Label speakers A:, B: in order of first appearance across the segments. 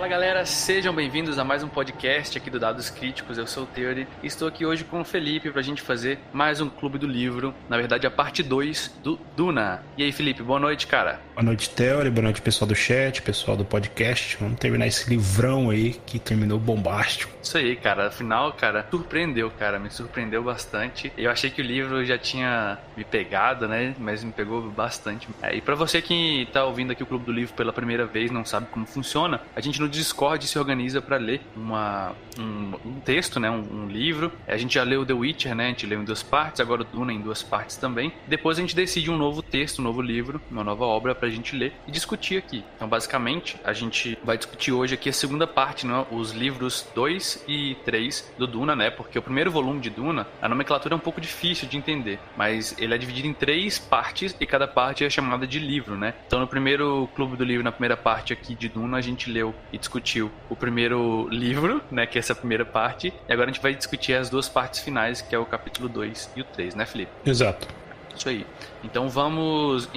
A: Fala galera, sejam bem-vindos a mais um podcast aqui do Dados Críticos. Eu sou o Theory e estou aqui hoje com o Felipe pra gente fazer mais um Clube do Livro, na verdade a parte 2 do Duna. E aí Felipe, boa noite, cara.
B: Boa noite, Theory, boa noite pessoal do chat, pessoal do podcast. Vamos terminar esse livrão aí que terminou bombástico.
A: Isso aí, cara, afinal, cara, surpreendeu, cara, me surpreendeu bastante. Eu achei que o livro já tinha me pegado, né, mas me pegou bastante. E pra você que tá ouvindo aqui o Clube do Livro pela primeira vez, não sabe como funciona, a gente no Discord se organiza para ler um texto, né, um livro. A gente já leu The Witcher, né, a gente leu em 2 partes, agora o Duna em 2 partes também. Depois a gente decide um novo texto, um novo livro, uma nova obra pra gente ler e discutir aqui. Então, basicamente, a gente vai discutir hoje aqui a segunda parte, né, os livros 2 e 3 do Duna, né, porque o primeiro volume de Duna, a nomenclatura é um pouco difícil de entender, mas ele é dividido em 3 partes e cada parte é chamada de livro, né. Então, no primeiro Clube do Livro, na primeira parte aqui de Duna, a gente leu e discutiu o primeiro livro, né, que é essa primeira parte, e agora a gente vai discutir as 2 partes finais, que é o capítulo 2 e o 3, né, Felipe?
B: Exato.
A: Isso aí. Então vamos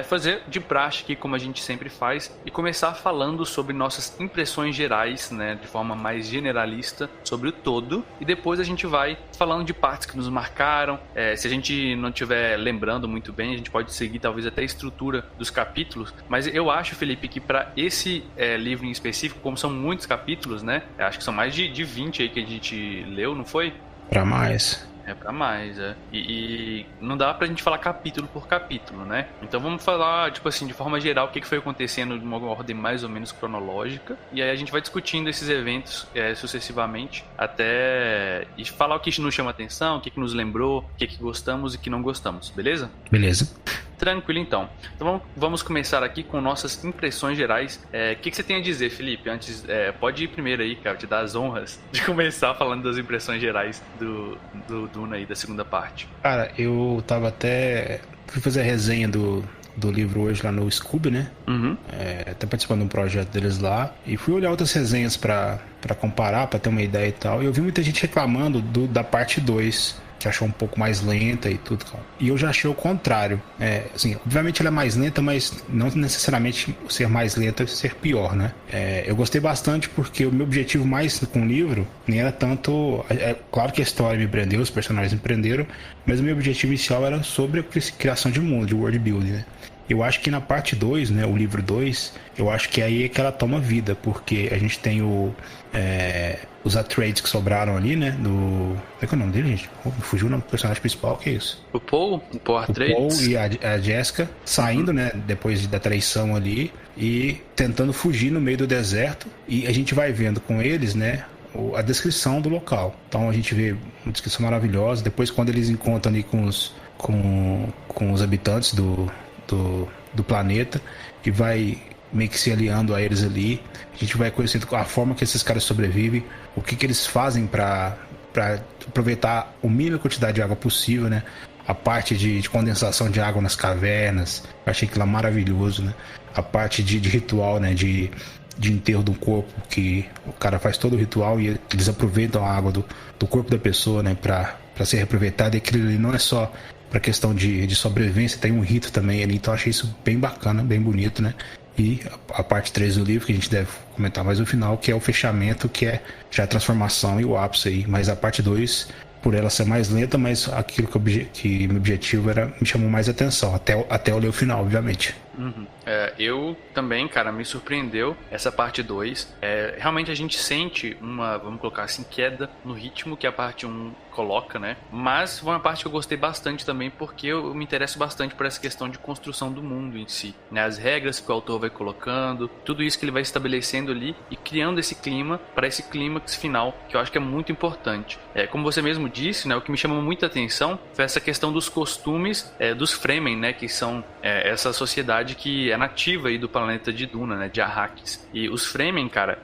A: fazer de praxe aqui, como a gente sempre faz, e começar falando sobre nossas impressões gerais, né, de forma mais generalista sobre o todo, e depois a gente vai falando de partes que nos marcaram. Se a gente não estiver lembrando muito bem, a gente pode seguir talvez até a estrutura dos capítulos, mas eu acho, Felipe, que para esse livro em específico, como são muitos capítulos, né, acho que são mais de 20 aí que a gente leu, não foi?
B: Pra mais.
A: É pra mais, E não dá pra gente falar capítulo por capítulo, né? Então vamos falar, tipo assim, de forma geral, o que foi acontecendo de uma ordem mais ou menos cronológica. E aí a gente vai discutindo esses eventos sucessivamente até... E falar o que nos chama atenção, o que nos lembrou, o que gostamos e o que não gostamos, beleza?
B: Beleza.
A: Tranquilo, então. Então vamos começar aqui com nossas impressões gerais. O que você tem a dizer, Felipe? Antes, pode ir primeiro aí, cara, te dar as honras de começar falando das impressões gerais do Duna aí, da segunda parte.
B: Cara, eu tava fui fazer a resenha do livro hoje lá no Scoob, né?
A: Uhum.
B: Até participando de um projeto deles lá. E fui olhar outras resenhas pra comparar, pra ter uma ideia e tal. E eu vi muita gente reclamando da parte 2. Que achou um pouco mais lenta e tudo, cara. E eu já achei o contrário. Assim, obviamente ela é mais lenta, mas não necessariamente ser mais lenta é ser pior, né? Eu gostei bastante porque o meu objetivo mais com o livro nem era tanto... claro que a história me prendeu, os personagens me prenderam, mas o meu objetivo inicial era sobre a criação de mundo, de world building, né? Eu acho que na parte 2, né, o livro 2, eu acho que aí é que ela toma vida, porque a gente tem os Atreides que sobraram ali, né, Como é que é o nome dele, gente? Fugiu o nome do personagem principal, que é isso?
A: O Paul
B: O
A: Atreides.
B: Paul e a Jessica saindo, né, depois da traição ali, e tentando fugir no meio do deserto, e a gente vai vendo com eles, né, a descrição do local. Então a gente vê uma descrição maravilhosa, depois quando eles encontram ali com os habitantes do planeta, e vai meio que se aliando a eles ali, a gente vai conhecendo a forma que esses caras sobrevivem, o que eles fazem para aproveitar a mínima quantidade de água possível, né? A parte de condensação de água nas cavernas, eu achei aquilo lá maravilhoso, né? A parte de ritual, né? De enterro do corpo, que o cara faz todo o ritual e eles aproveitam a água do corpo da pessoa, né? Para ser reaproveitada, e aquilo ali não é só para questão de sobrevivência, tem um rito também ali, então eu achei isso bem bacana, bem bonito, né? E a parte 3 do livro, que a gente deve comentar mais no final, que é o fechamento, que é já a transformação e o ápice aí, mas a parte 2, por ela ser mais lenta, mas aquilo que meu objetivo me chamou mais atenção, até eu ler o final, obviamente.
A: Uhum. Eu também, cara, me surpreendeu essa parte 2. Realmente a gente sente vamos colocar assim, queda no ritmo que a parte 1 coloca, né? Mas foi uma parte que eu gostei bastante também, porque eu me interesso bastante por essa questão de construção do mundo em si, né? As regras que o autor vai colocando, tudo isso que ele vai estabelecendo ali e criando esse clima para esse clímax final, que eu acho que é muito importante. Como você mesmo disse, né? O que me chamou muita atenção foi essa questão dos costumes dos Fremen, né? Que são essa sociedade que é nativa aí do planeta de Duna, né? De Arrakis. E os Fremen, cara,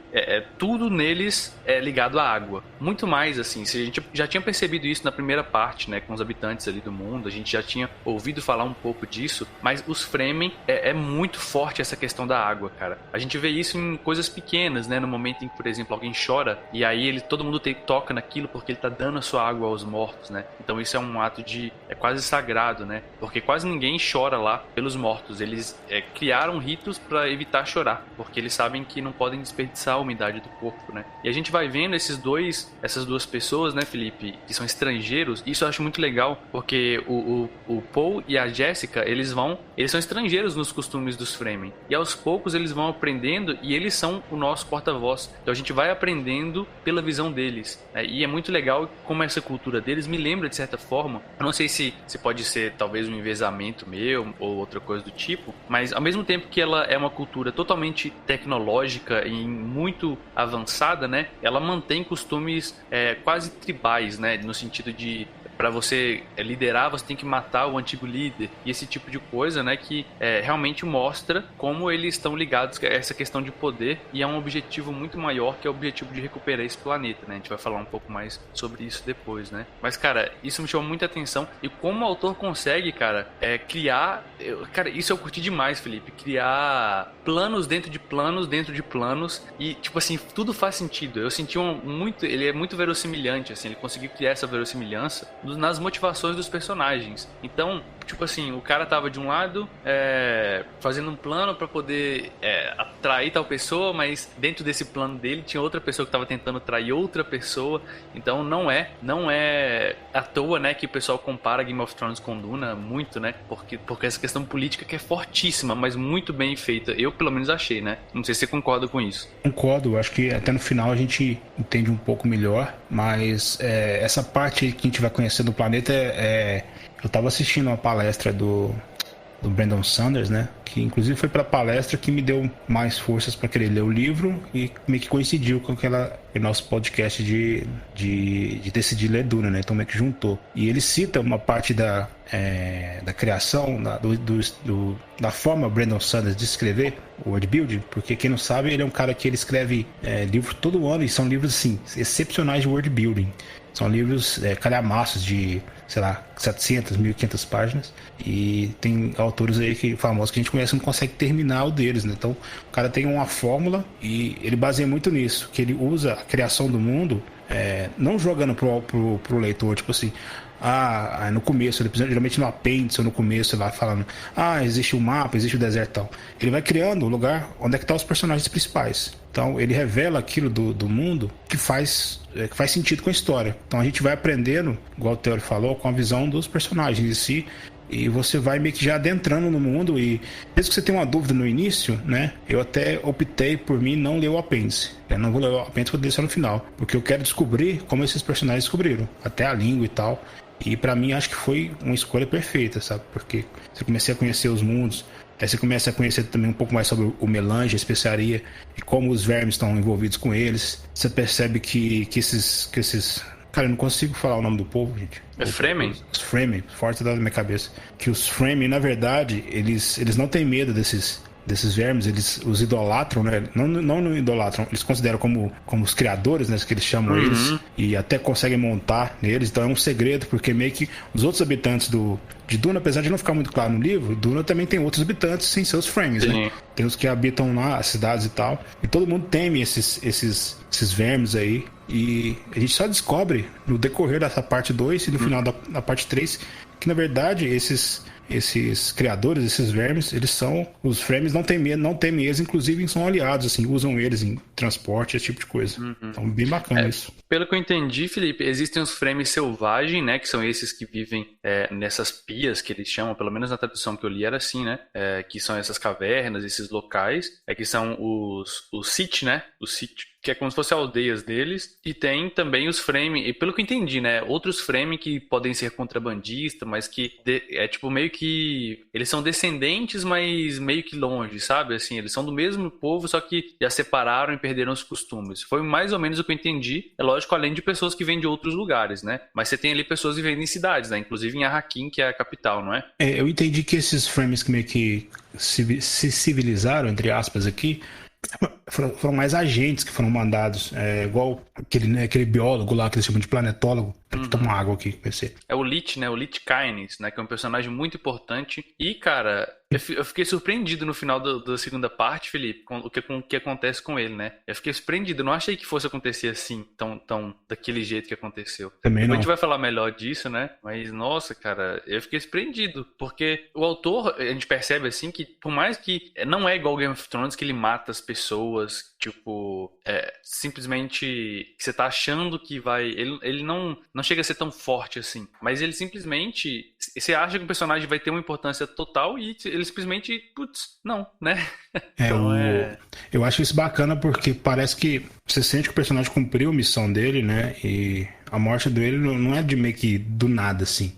A: tudo neles é ligado à água. Muito mais, assim, se a gente já tinha percebido isso na primeira parte, né? Com os habitantes ali do mundo, a gente já tinha ouvido falar um pouco disso, mas os Fremen é muito forte essa questão da água, cara. A gente vê isso em coisas pequenas, né? No momento em que, por exemplo, alguém chora e aí todo mundo toca naquilo porque ele tá dando a sua água aos mortos, né? Então isso é um ato é quase sagrado, né? Porque quase ninguém chora lá pelos mortos. Eles eles criaram ritos para evitar chorar, porque eles sabem que não podem desperdiçar a umidade do corpo, né? E a gente vai vendo essas duas pessoas, né, Felipe, que são estrangeiros. Isso eu acho muito legal, porque o Paul e a Jessica, eles são estrangeiros nos costumes dos Fremen. E aos poucos eles vão aprendendo e eles são o nosso porta-voz. Então a gente vai aprendendo pela visão deles. E é muito legal como essa cultura deles me lembra de certa forma. Eu não sei se pode ser talvez um envezamento meu ou outra coisa do tipo, mas ao mesmo tempo que ela é uma cultura totalmente tecnológica e muito avançada, né? Ela mantém costumes quase tribais, né? No sentido de para você liderar, você tem que matar o antigo líder e esse tipo de coisa, né, que realmente mostra como eles estão ligados a essa questão de poder e é um objetivo muito maior, que é o objetivo de recuperar esse planeta, né? A gente vai falar um pouco mais sobre isso depois, né? Mas, cara, isso me chamou muita atenção e como o autor consegue, cara, criar... Cara, isso eu curti demais, Felipe, criar planos dentro de planos e, tipo assim, tudo faz sentido. Eu senti ele é muito verossimilhante, assim, ele conseguiu criar essa verossimilhança nas motivações dos personagens. Então, tipo assim, o cara tava de um lado fazendo um plano pra poder atrair tal pessoa, mas dentro desse plano dele tinha outra pessoa que tava tentando atrair outra pessoa. Então não é à toa, né, que o pessoal compara Game of Thrones com Duna muito, né? Porque essa questão política que é fortíssima, mas muito bem feita. Eu pelo menos achei, né? Não sei se você concorda com isso.
B: Concordo, acho que até no final a gente entende um pouco melhor, mas essa parte que a gente vai conhecer do planeta eu estava assistindo uma palestra do Brandon Sanderson, né? Que inclusive foi para a palestra que me deu mais forças para querer ler o livro e meio que coincidiu com o nosso podcast de decidir ler Duna, né? Então meio que juntou. E ele cita uma parte da criação, da forma Brandon Sanderson de escrever o world building, porque quem não sabe, ele é um cara que ele escreve livro todo ano e são livros assim excepcionais de world building. São livros calhamaços de, sei lá, 700, 1.500 páginas. E tem autores aí famosos que a gente conhece e não consegue terminar o deles, né? Então, o cara tem uma fórmula e ele baseia muito nisso, que ele usa a criação do mundo, não jogando pro leitor, tipo assim... no começo, geralmente no apêndice ou no começo, lá falando, existe um mapa, existe o deserto e tal. Ele vai criando o lugar onde é que estão os personagens principais. Então ele revela aquilo do mundo que faz sentido com a história. Então a gente vai aprendendo, igual o Theory falou, com a visão dos personagens em si. E você vai meio que já adentrando no mundo. E mesmo que você tenha uma dúvida no início, né? Eu até optei por mim não ler o apêndice. Eu não vou ler o apêndice, vou ler só no final. Porque eu quero descobrir como esses personagens descobriram. Até a língua e tal. E pra mim acho que foi uma escolha perfeita, sabe? Porque você comecei a conhecer os mundos. Aí você começa a conhecer também um pouco mais sobre o melange, a especiaria. E como os vermes estão envolvidos com eles. Você percebe que esses... Cara, eu não consigo falar o nome do povo, gente.
A: Fremen?
B: Os Fremen, forte da minha cabeça. Que os Fremen, na verdade, eles não têm medo desses vermes, eles os idolatram, né? Não idolatram, eles consideram como os criadores, né? Que eles chamam eles. E até conseguem montar neles. Então é um segredo, porque meio que os outros habitantes de Duna, apesar de não ficar muito claro no livro, Duna também tem outros habitantes sem seus Fremen, né? Tem os que habitam lá, as cidades e tal. E todo mundo teme esses vermes aí. E a gente só descobre no decorrer dessa parte 2 e no final da parte 3 que, na verdade, esses criadores, esses vermes, eles são... Os Fremen não temem eles, inclusive são aliados, assim, usam eles em transporte, esse tipo de coisa. Então, bem bacana isso.
A: Pelo que eu entendi, Felipe, existem os Fremen selvagens, né, que são esses que vivem nessas pias, que eles chamam, pelo menos na tradução que eu li era assim, né, que são essas cavernas, esses locais, que são os Sith, né, os Sith, que é como se fossem aldeias deles, e tem também os Fremen, e pelo que eu entendi, né, outros Fremen que podem ser contrabandistas, mas que tipo meio que eles são descendentes, mas meio que longe, sabe, assim, eles são do mesmo povo, só que já separaram e perderam os costumes. Foi mais ou menos o que eu entendi, é lógico, além de pessoas que vêm de outros lugares, né, mas você tem ali pessoas vivendo em cidades, né, inclusive em Arrakeen, que é a capital, não é?
B: Eu entendi que esses Fremen que meio que se civilizaram, entre aspas, aqui, foram mais agentes que foram mandados. Igual aquele biólogo lá que eles chamam de planetólogo. Tem que tomar água aqui, PC.
A: É o Lich, né? O Lich Kynes, né? Que é um personagem muito importante. E, cara, eu fiquei surpreendido no final da segunda parte, Felipe, com o que acontece com ele, né? Eu fiquei surpreendido. Eu não achei que fosse acontecer assim, tão daquele jeito que aconteceu.
B: Também não.
A: A gente vai falar melhor disso, né? Mas, nossa, cara, eu fiquei surpreendido. Porque o autor, a gente percebe assim que, por mais que não é igual Game of Thrones, que ele mata as pessoas, tipo, simplesmente que você tá achando que vai. Ele não chega a ser tão forte assim. Mas ele simplesmente. Você acha que o personagem vai ter uma importância total e ele simplesmente. Putz, não, né? Então,
B: eu acho isso bacana porque parece que você sente que o personagem cumpriu a missão dele, né? E a morte dele não é de meio que do nada, assim.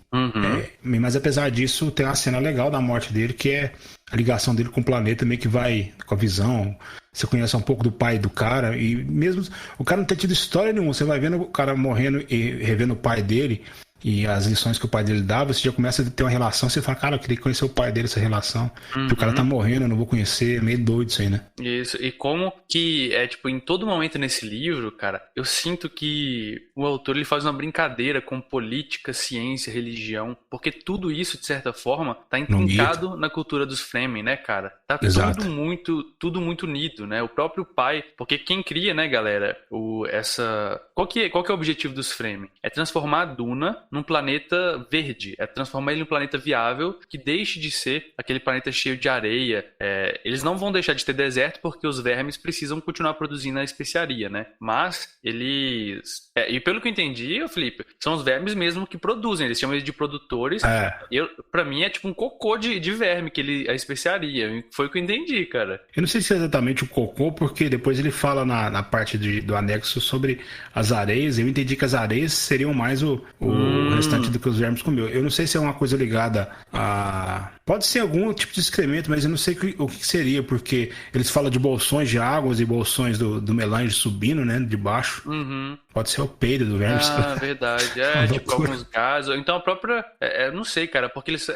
B: Mas apesar disso, tem uma cena legal da morte dele, que é a ligação dele com o planeta, meio que vai com a visão. Você conhece um pouco do pai do cara, e mesmo o cara não ter tido história nenhuma, você vai vendo o cara morrendo e revendo o pai dele e as lições que o pai dele dava, você já começa a ter uma relação, você fala, cara, eu queria conhecer o pai dele, essa relação. O cara tá morrendo, eu não vou conhecer, é meio doido isso aí, né?
A: Isso, e como que tipo, em todo momento nesse livro, cara, eu sinto que o autor ele faz uma brincadeira com política, ciência, religião, porque tudo isso, de certa forma, tá intrincado na cultura dos Fremen, né, cara? Tá tudo muito unido, né? O próprio pai, porque quem cria, né, galera, Qual que é o objetivo dos Fremen? É transformar a Duna num planeta verde, é transformar ele num planeta viável que deixe de ser aquele planeta cheio de areia. Eles não vão deixar de ter deserto porque os vermes precisam continuar produzindo a especiaria, né? Mas eles... e pelo que eu entendi, Felipe, são os vermes mesmo que produzem, eles chamam eles de produtores. Pra mim é tipo um cocô de verme, a especiaria. Foi o que eu entendi, cara.
B: Eu não sei se é exatamente o cocô, porque depois ele fala na parte do anexo sobre as areias. Eu entendi que as areias seriam mais o restante do que os vermes comeu. Eu não sei se é uma coisa ligada a... Pode ser algum tipo de excremento, mas eu não sei o que seria, porque eles falam de bolsões de águas e bolsões do melange subindo, né, de baixo. Pode ser o peido do verme.
A: Verdade. Tipo alguns gases. Então a própria... não sei, cara, porque isso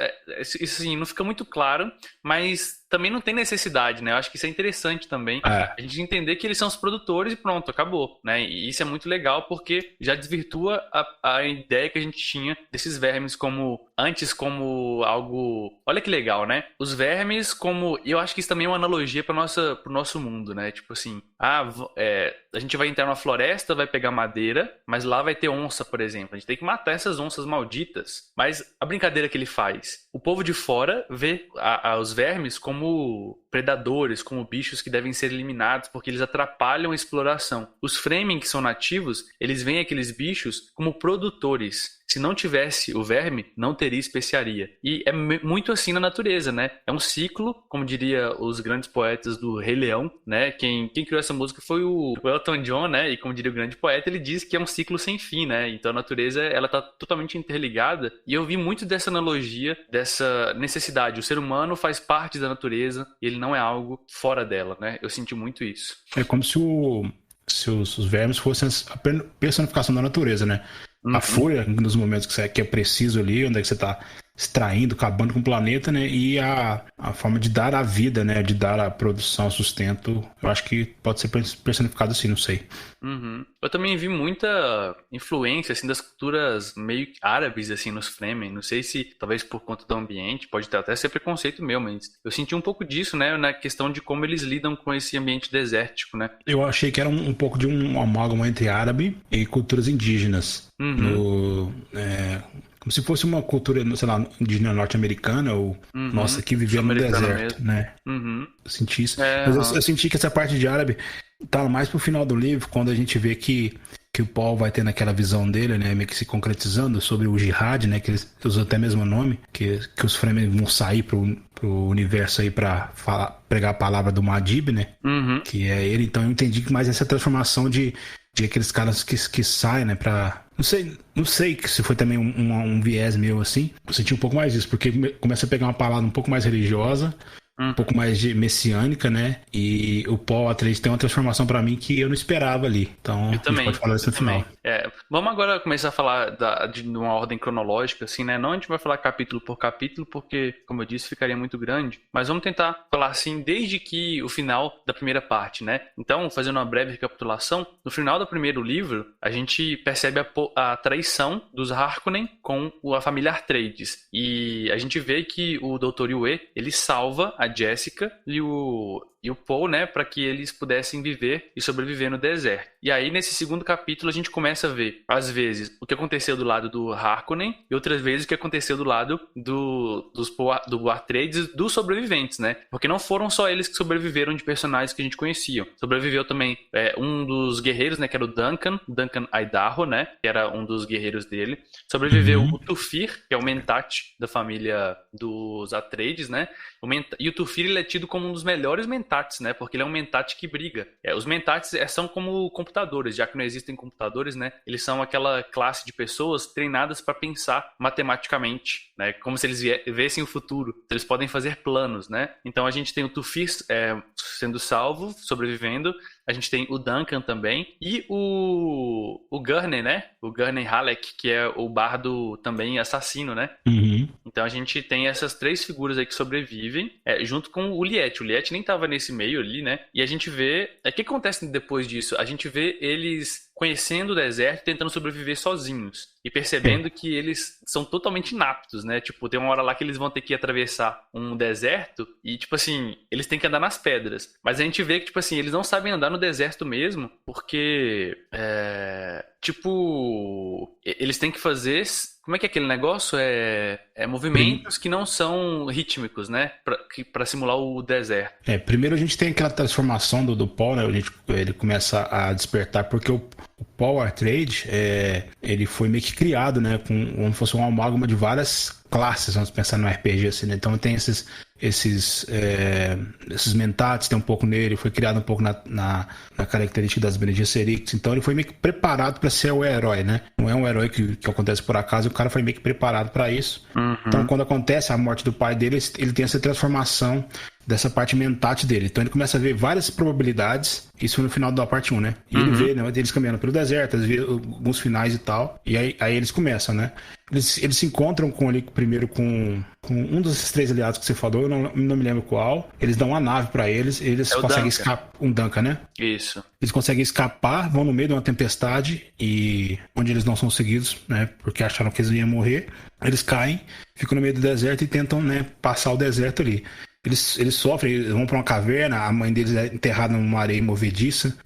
A: assim, não fica muito claro, mas também não tem necessidade, né? Eu acho que isso é interessante também. A gente entender que eles são os produtores e pronto, acabou, né? E isso é muito legal porque já desvirtua a ideia que a gente tinha desses vermes antes como algo... Olha que legal, né? Os vermes como... E eu acho que isso também é uma analogia pro nosso mundo, né? Tipo assim, a gente vai entrar numa floresta, vai pegar madeira, mas lá vai ter onça, por exemplo. A gente tem que matar essas onças malditas. Mas a brincadeira que ele faz, o povo de fora vê os vermes como predadores, como bichos que devem ser eliminados porque eles atrapalham a exploração. Os Fremen, que são nativos, eles veem aqueles bichos como produtores. Se não tivesse o verme, não teria especiaria. E é muito assim na natureza, né? É um ciclo, como diria os grandes poetas do Rei Leão, né? Quem criou essa música foi o Elton John, né? E como diria o grande poeta, ele diz que é um ciclo sem fim, né? Então a natureza, ela tá totalmente interligada. E eu vi muito dessa analogia, dessa necessidade. O ser humano faz parte da natureza e ele não é algo fora dela, né? Eu senti muito isso.
B: É como se os vermes fossem a personificação da natureza, né? A fúria, nos momentos que é preciso ali, onde é que você está extraindo, acabando com o planeta, né? E a forma de dar a vida, né? De dar a produção, sustento, eu acho que pode ser personificado assim, não sei.
A: Eu também vi muita influência, assim, das culturas meio árabes, assim, nos Fremen. Não sei se, talvez por conta do ambiente, pode até ser preconceito meu, mas eu senti um pouco disso, né? Na questão de como eles lidam com esse ambiente desértico, né?
B: Eu achei que era um pouco de um amálgama entre árabe e culturas indígenas. Como se fosse uma cultura, sei lá, indígena norte-americana ou nossa, que vivia no deserto, mesmo, né? Eu senti isso. Mas eu senti que essa parte de árabe tá mais pro final do livro, quando a gente vê que o Paul vai tendo aquela visão dele, né, meio que se concretizando sobre o jihad, né, que eles usam até o mesmo nome, que os Fremen vão sair pro universo aí pra pregar a palavra do Muad'Dib, né, que é ele. Então eu entendi que mais essa transformação de aqueles caras que saem, né, pra... Não sei se foi também um viés meu, assim. Eu senti um pouco mais isso, porque começa a pegar uma palavra um pouco mais religiosa um pouco mais de messiânica, né? E o Paul Atreides tem uma transformação pra mim que eu não esperava ali. Então,
A: Eu
B: a gente
A: também,
B: pode falar isso
A: eu
B: no final.
A: também. Vamos agora começar a falar de uma ordem cronológica, assim, né? Não a gente vai falar capítulo por capítulo, porque, como eu disse, ficaria muito grande. Mas vamos tentar falar assim, desde que o final da primeira parte, né? Então, fazendo uma breve recapitulação, no final do primeiro livro, a gente percebe a traição dos Harkonnen com a família Atreides. E a gente vê que o Dr. Yue, ele salva a Jessica e o Paul, né, para que eles pudessem viver e sobreviver no deserto. E aí, nesse segundo capítulo, a gente começa a ver, às vezes, o que aconteceu do lado do Harkonnen e outras vezes o que aconteceu do lado do Atreides, dos sobreviventes, né? Porque não foram só eles que sobreviveram de personagens que a gente conhecia. Sobreviveu também um dos guerreiros, né, que era o Duncan Idaho, né, que era um dos guerreiros dele. Sobreviveu o Tufir, que é o Mentat da família dos Atreides, né? E o Tufir, ele é tido como um dos melhores Mentats, né? Porque ele é um Mentat que briga. Os Mentats são como computadores, já que não existem computadores, né? Eles são aquela classe de pessoas treinadas para pensar matematicamente, né? Como se eles vissem o futuro. Eles podem fazer planos, né? Então a gente tem o Tufir sendo salvo, sobrevivendo. A gente tem o Duncan também. E o Gurney, né? O Gurney Halleck, que é o bardo também assassino, né? Então a gente tem essas três figuras aí que sobrevivem, junto com o Liet. O Liet nem tava nesse meio ali, né? E a gente vê... O que acontece depois disso? A gente vê eles conhecendo o deserto, tentando sobreviver sozinhos. E percebendo que eles são totalmente inaptos, né? Tipo, tem uma hora lá que eles vão ter que atravessar um deserto e, tipo assim, eles têm que andar nas pedras. Mas a gente vê que, tipo assim, eles não sabem andar no deserto mesmo, porque... tipo... Eles têm que fazer... Como é que é aquele negócio? Movimentos que não são rítmicos, né? Pra simular o deserto.
B: Primeiro a gente tem aquela transformação do Paul, né? Ele começa a despertar, porque o Paul Atreides, ele foi meio que criado, né? Como se fosse uma amálgama de várias classes, vamos pensar no RPG assim, né? Então tem esses mentats, tem um pouco nele, foi criado um pouco na característica das Bene Gesserits, então ele foi meio que preparado para ser o herói, né? Não é um herói que acontece por acaso, o cara foi meio que preparado para isso. Então quando acontece a morte do pai dele, ele tem essa transformação dessa parte mentate dele. Então ele começa a ver várias probabilidades, isso no final da parte 1, né? E ele vê, né, eles caminhando pelo deserto, eles vê alguns finais e tal, e aí eles começam, né? Eles se encontram primeiro com um dos três aliados que você falou, eu não me lembro qual. Eles dão uma nave pra eles conseguem escapar. Um Duncan, né?
A: Isso.
B: Eles conseguem escapar, vão no meio de uma tempestade, e onde eles não são seguidos, né? Porque acharam que eles iam morrer. Eles caem, ficam no meio do deserto e tentam, né, passar o deserto ali. Eles sofrem, eles vão pra uma caverna, a mãe deles é enterrada numa areia movediça,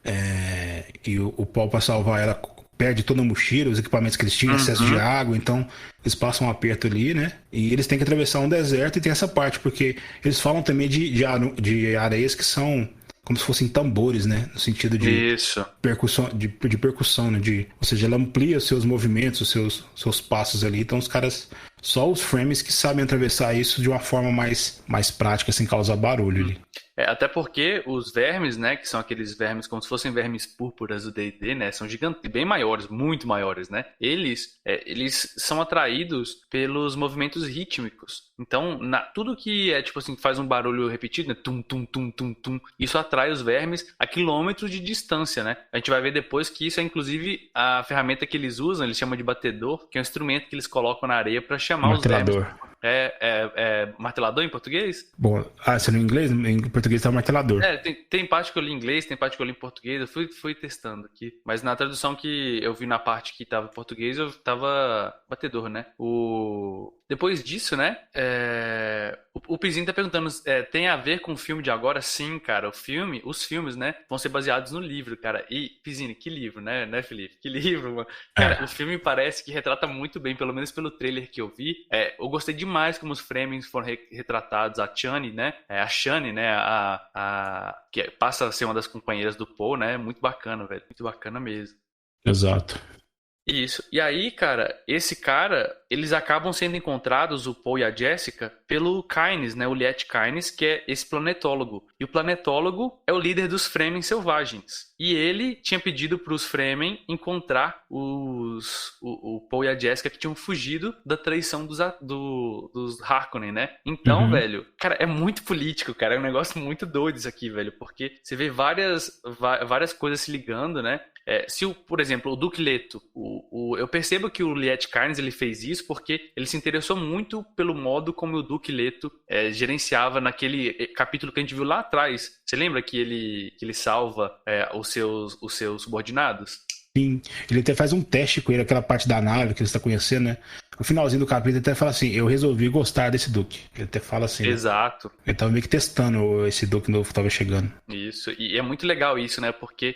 B: e o Paul, pra salvar ela, perde toda a mochila, os equipamentos que eles tinham, excesso de água, então eles passam um aperto ali, né? E eles têm que atravessar um deserto, e tem essa parte, porque eles falam também de areias que são como se fossem tambores, né? No sentido de percussão, de percussão, né? Ou seja, ela amplia os seus movimentos, os seus passos ali. Então os caras, só os frames que sabem atravessar isso de uma forma mais prática, sem causar barulho ali.
A: Até porque os vermes, né, que são aqueles vermes como se fossem vermes púrpuras do D&D, né, são gigantes, bem maiores, muito maiores, né? Eles são atraídos pelos movimentos rítmicos. Então, tudo que tipo assim, faz um barulho repetido, né, tum, tum, tum, tum, tum, isso atrai os vermes a quilômetros de distância, né? A gente vai ver depois que isso é inclusive a ferramenta que eles usam, eles chamam de batedor, que é um instrumento que eles colocam na areia para chamar os vermes. Martelador em português?
B: Bom, se não em inglês, em português tá martelador.
A: Tem parte que eu li em inglês, tem parte que eu li em português, eu fui testando aqui. Mas na tradução que eu vi na parte que tava em português, eu tava batedor, né? Depois disso, né? O Pizinho tá perguntando, tem a ver com o filme de agora? Sim, cara. Os filmes, né? Vão ser baseados no livro, cara. E, Pizinho, que livro, né, Felipe? Que livro, mano. Cara, o filme parece que retrata muito bem, pelo menos pelo trailer que eu vi. Eu gostei demais como os framings foram retratados. A Chani, né? A Shani, né? Que passa a ser uma das companheiras do Paul, né? Muito bacana, velho. Muito bacana mesmo.
B: Exato.
A: Isso. E aí, cara, esse cara, eles acabam sendo encontrados, o Paul e a Jessica, pelo Kynes, né? O Liet Kynes, que é esse planetólogo. E o planetólogo é o líder dos Fremen selvagens. E ele tinha pedido para os Fremen encontrar o Paul e a Jessica que tinham fugido da traição dos Harkonnen, né? Então,
B: Uhum.
A: velho, cara, é muito político, cara. É um negócio muito doido isso aqui, velho. Porque você vê várias coisas se ligando, né? Por exemplo, o Duque Leto, eu percebo que o Liet Kynes ele fez isso porque ele se interessou muito pelo modo como o Duque Leto gerenciava naquele capítulo que a gente viu lá atrás. Você lembra que ele salva os seus subordinados?
B: Sim, ele até faz um teste com ele, aquela parte da nave que ele está conhecendo, né? No finalzinho do capítulo ele até fala assim, eu resolvi gostar desse Duque. Ele até fala assim, né?
A: Exato.
B: Ele tava meio que testando esse Duque novo que tava chegando.
A: Isso, e é muito legal isso, né? Porque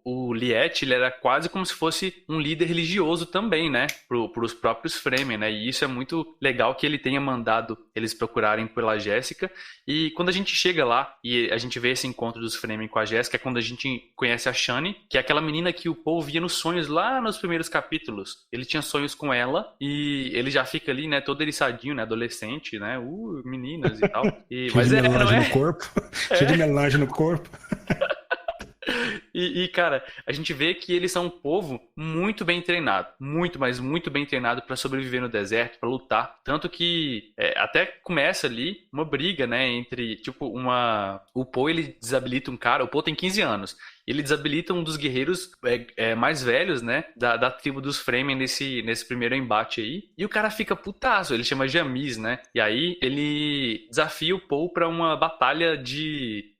A: o Liet, ele era quase como se fosse um líder religioso também, né? Pros próprios Fremen, né? E isso é muito legal que ele tenha mandado eles procurarem pela Jéssica. E quando a gente chega lá e a gente vê esse encontro dos Fremen com a Jéssica, é quando a gente conhece a Shani, que é aquela menina que o Paul via nos sonhos lá nos primeiros capítulos. Ele tinha sonhos com ela e ele já fica ali, né? Todo eriçadinho, né? Adolescente, né? Meninas e tal.
B: Cheio de
A: Mas não
B: melange no
A: é?
B: corpo. Cheio de melange no corpo.
A: Cara, a gente vê que eles são um povo muito bem treinado, muito, mas muito bem treinado para sobreviver no deserto, para lutar. Tanto que até começa ali uma briga, né, entre, tipo, o Poe, ele desabilita um cara, o Poe tem 15 anos, ele desabilita um dos guerreiros mais velhos, né, da tribo dos Fremen nesse primeiro embate aí, e o cara fica putaço, ele chama Jamis, né, e aí ele desafia o Poe para uma batalha de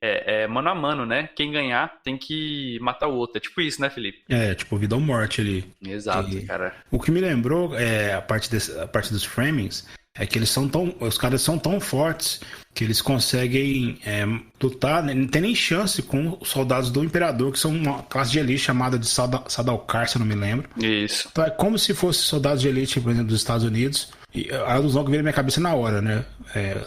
A: mano a mano, né, quem ganhar tem que matar o outro, é tipo isso, né, Felipe?
B: Tipo, vida ou morte ali.
A: Exato, cara.
B: O que me lembrou a parte dos framings é que os caras são tão fortes que eles conseguem lutar, né? Não tem nem chance com os soldados do Imperador, que são uma classe de elite chamada de Sadalkar, se eu não me lembro.
A: Isso.
B: Então é como se fosse soldados de elite, por exemplo, dos Estados Unidos. E a alusão que veio na minha cabeça na hora, né?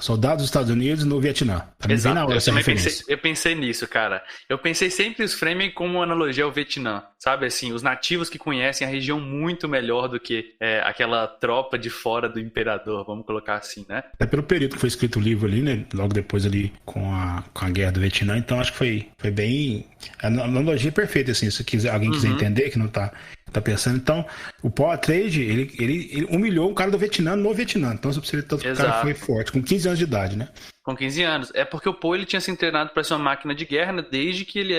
B: Soldados dos Estados Unidos no Vietnã. Pra mim vem na
A: Exato,
B: hora
A: eu
B: essa
A: também
B: referência.
A: pensei nisso, cara. Eu pensei sempre os Fremen como uma analogia ao Vietnã, sabe? Assim, os nativos que conhecem a região muito melhor do que aquela tropa de fora do imperador, vamos colocar assim, né?
B: Até pelo período que foi escrito o livro ali, né? Logo depois ali com a guerra do Vietnã. Então acho que foi bem. A analogia é perfeita, assim. Se alguém quiser
A: Uhum.
B: entender, que não tá pensando. Então, o Paul Atreides, ele humilhou um cara do Vietnã no Vietnã. Então, você precisa ver tanto que o cara foi
A: Exato.
B: forte, com 15 anos de idade, né?
A: Com 15 anos. É porque o Poe ele tinha se treinado para ser uma máquina de guerra, né, desde que ele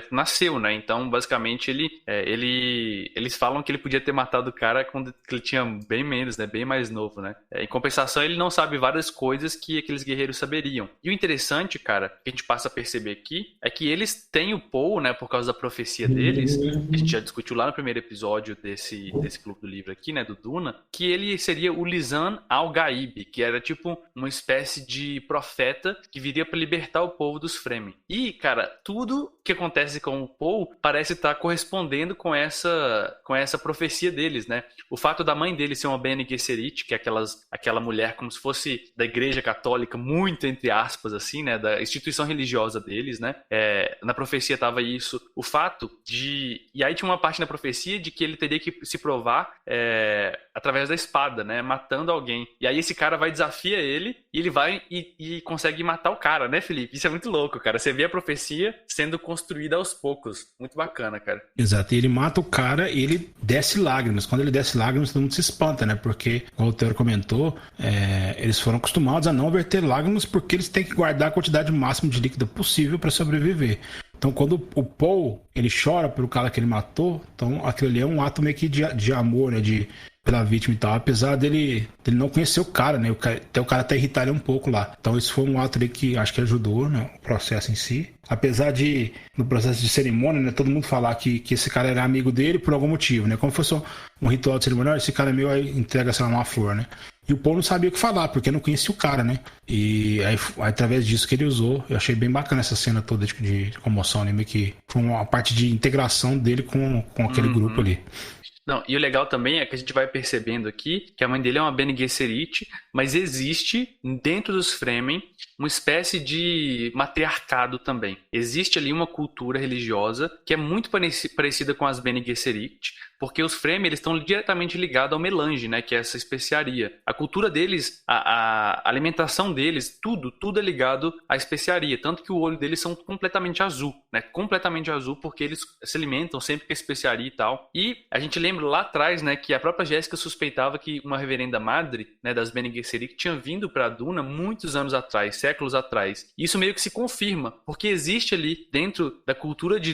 A: nasceu, né? Então, basicamente, eles falam que ele podia ter matado o cara quando ele tinha bem menos, né? Bem mais novo, né? Em compensação, ele não sabe várias coisas que aqueles guerreiros saberiam. E o interessante, cara, que a gente passa a perceber aqui, é que eles têm o Poe, né? Por causa da profecia deles, que a gente já discutiu lá no primeiro episódio desse Clube do Livro aqui, né? Do Duna, que ele seria o Lisan al-Gaib, que era tipo uma espécie de profeta que viria para libertar o povo dos Fremen. E, cara, tudo que acontece com o Paul parece estar correspondendo com essa profecia deles, né? O fato da mãe dele ser uma Bene Gesserit, que é aquela mulher como se fosse da Igreja Católica, muito entre aspas, assim, né? Da instituição religiosa deles, né? Na profecia tava isso. O fato de... E aí tinha uma parte na profecia de que ele teria que se provar através da espada, né? Matando alguém. E aí esse cara vai desafiar ele e ele vai e consegue matar o cara, né, Felipe? Isso é muito louco, cara. Você vê a profecia sendo construída aos poucos. Muito bacana, cara.
B: Exato. E ele mata o cara e ele desce lágrimas. Quando ele desce lágrimas, todo mundo se espanta, né? Porque, como o Teor comentou, eles foram acostumados a não verter lágrimas porque eles têm que guardar a quantidade máxima de líquido possível para sobreviver. Então, quando o Paul, ele chora pelo cara que ele matou, então aquilo ali é um ato meio que de amor, né? Pela vítima e tal, apesar dele não conhecer o cara, né? Até o cara até irritar ele um pouco lá. Então isso foi um ato ali que acho que ajudou, né? O processo em si. Apesar de, no processo de cerimônia, né? Todo mundo falar que esse cara era amigo dele por algum motivo, né? Como fosse um ritual de cerimônia, esse cara é meu, aí entrega, sei lá, uma flor, né? E o Paul não sabia o que falar, porque não conhecia o cara, né? E aí, através disso que ele usou, eu achei bem bacana essa cena toda de comoção, né? Meio que foi uma parte de integração dele com aquele grupo ali.
A: Não, e o legal também é que a gente vai percebendo aqui que a mãe dele é uma Bene Gesserit, mas existe dentro dos Fremen uma espécie de matriarcado também. Existe ali uma cultura religiosa que é muito parecida com as Bene Gesserit, Porque os Fremen, eles estão diretamente ligados ao melange, né? Que é essa especiaria. A cultura deles, a alimentação deles, tudo é ligado à especiaria. Tanto que o olho deles são completamente azul, né? Completamente azul, porque eles se alimentam sempre com especiaria e tal. E a gente lembra lá atrás, né? Que a própria Jéssica suspeitava que uma reverenda madre, né? Das Bene Gesserit tinha vindo para Duna muitos anos atrás, séculos atrás. E isso meio que se confirma, porque existe ali dentro da cultura de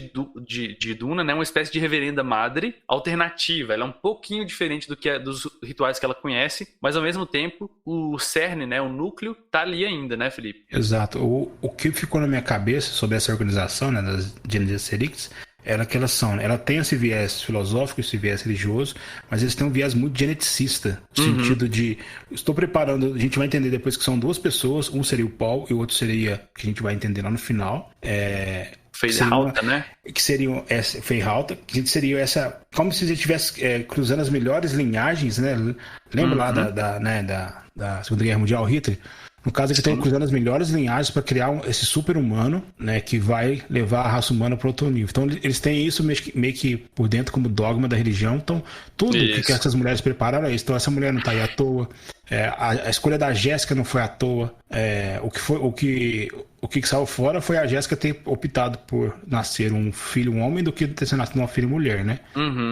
A: Duna, né? Uma espécie de reverenda madre alternativa. Ela é um pouquinho diferente dos rituais que ela conhece, mas ao mesmo tempo o cerne, né? O núcleo tá ali ainda, né, Felipe?
B: Exato. O que ficou na minha cabeça sobre essa organização, né, das Bene Gesserit, era que elas são, ela tem esse viés filosófico, esse viés religioso, mas eles têm um viés muito geneticista, no sentido de, estou preparando, a gente vai entender depois que são duas pessoas, um seria o Paul e o outro seria, que a gente vai entender lá no final,
A: Feyhalta, né?
B: Que seriam essa Feyhalta, que seria essa, como se a gente estivesse cruzando as melhores linhagens, né? Lembra lá da Segunda Guerra Mundial, Hitler? No caso, eles estão cruzando as melhores linhagens para criar esse super-humano, né, que vai levar a raça humana para outro nível. Então, eles têm isso meio que por dentro como dogma da religião. Então, tudo que essas mulheres prepararam é isso. Então, essa mulher não está aí à toa. A escolha da Jéssica não foi à toa. O que saiu fora foi a Jéssica ter optado por nascer um filho um homem do que ter nascido uma filha mulher, né?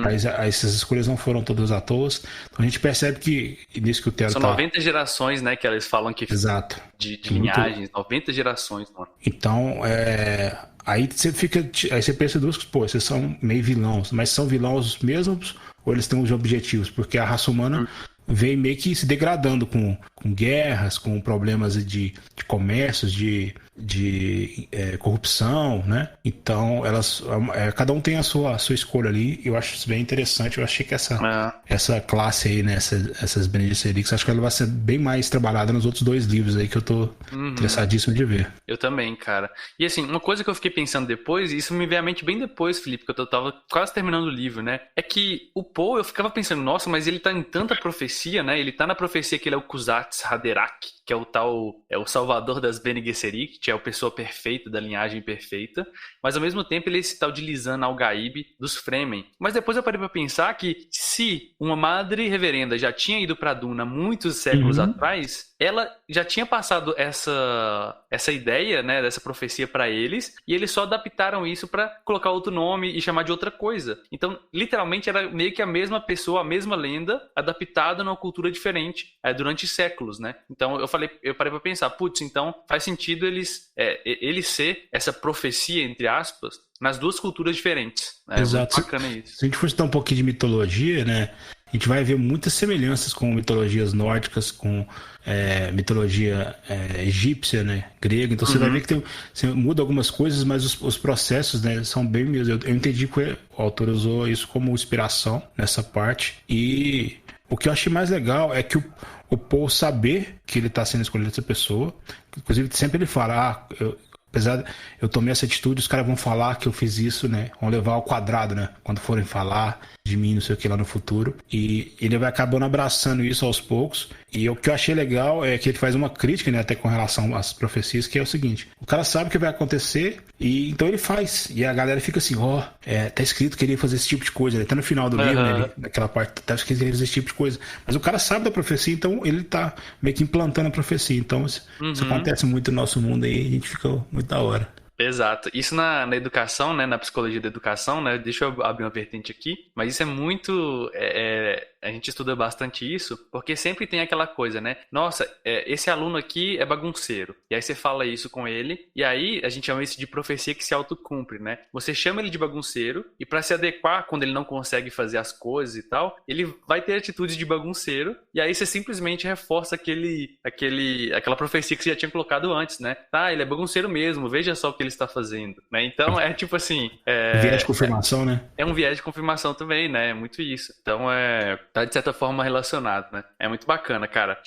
B: Mas essas escolhas não foram todas à toa. Então a gente percebe que nisso que o Theo
A: são 90 gerações, né? Que eles falam que
B: exato.
A: De linhagens, 90 gerações, mano.
B: Então, aí você pensa duas coisas, pô, vocês são meio vilões, mas são vilões mesmos ou eles têm os objetivos? Porque a raça humana vem meio que se degradando com guerras, com problemas de comércios, de corrupção, né? Então, cada um tem a sua escolha ali. Eu acho isso bem interessante. Eu achei que essa classe aí, né? Essas Bene Gesserit, acho que ela vai ser bem mais trabalhada nos outros dois livros aí que eu tô interessadíssimo de ver.
A: Eu também, cara. E assim, uma coisa que eu fiquei pensando depois, e isso me veio à mente bem depois, Felipe, que eu tava quase terminando o livro, né? É que o Poe, eu ficava pensando, nossa, mas ele tá em tanta profecia, né? Ele tá na profecia que ele é o Kuzatz Haderach, que é o salvador das Bene Gesserit, que é a pessoa perfeita, da linhagem perfeita, mas ao mesmo tempo ele é esse tal de Lisan al-Gaib dos Fremen. Mas depois eu parei pra pensar que se uma madre reverenda já tinha ido pra Duna muitos séculos atrás, ela já tinha passado essa ideia, né, dessa profecia pra eles, e eles só adaptaram isso pra colocar outro nome e chamar de outra coisa. Então, literalmente, era meio que a mesma pessoa, a mesma lenda, adaptada numa cultura diferente durante séculos, né? Então, eu parei pra pensar, putz, então faz sentido ele ser essa profecia, entre aspas, nas duas culturas diferentes.
B: Exato.
A: Muito bacana isso.
B: Se a gente for estudar um pouquinho de mitologia, né, a gente vai ver muitas semelhanças com mitologias nórdicas, com mitologia egípcia, né, grega. Então você vai ver que você muda algumas coisas, mas os processos, né, são bem mesmo. Eu entendi que o autor usou isso como inspiração nessa parte. E o que eu achei mais legal é que o Poe saber que ele está sendo escolhido essa pessoa, inclusive sempre ele fala, apesar de eu tomei essa atitude, os caras vão falar que eu fiz isso, né? Vão levar ao quadrado, né? Quando forem falar de mim, não sei o que lá no futuro. E ele vai acabando abraçando isso aos poucos. E o que eu achei legal é que ele faz uma crítica, né? Até com relação às profecias, que é o seguinte: o cara sabe o que vai acontecer e então ele faz. E a galera fica assim, tá escrito que ele ia fazer esse tipo de coisa. Ele tá no final do livro, né? Naquela parte, tá escrito que ele ia fazer esse tipo de coisa. Mas o cara sabe da profecia, então ele tá meio que implantando a profecia. Então isso acontece muito no nosso mundo aí, a gente fica muito da hora.
A: Exato. Isso na educação, né, na psicologia da educação, né, deixa eu abrir uma vertente aqui, mas isso é muito, a gente estuda bastante isso, porque sempre tem aquela coisa, né, nossa, esse aluno aqui é bagunceiro, e aí você fala isso com ele, e aí a gente chama isso de profecia que se autocumpre, né, você chama ele de bagunceiro, e para se adequar quando ele não consegue fazer as coisas e tal, ele vai ter atitudes de bagunceiro, e aí você simplesmente reforça aquela profecia que você já tinha colocado antes, né, ele é bagunceiro mesmo, veja só o que ele está fazendo, né? Então é tipo assim...
B: viés de confirmação, né?
A: É um viés de confirmação também, né? É muito isso. Então tá de certa forma relacionado, né? É muito bacana, cara.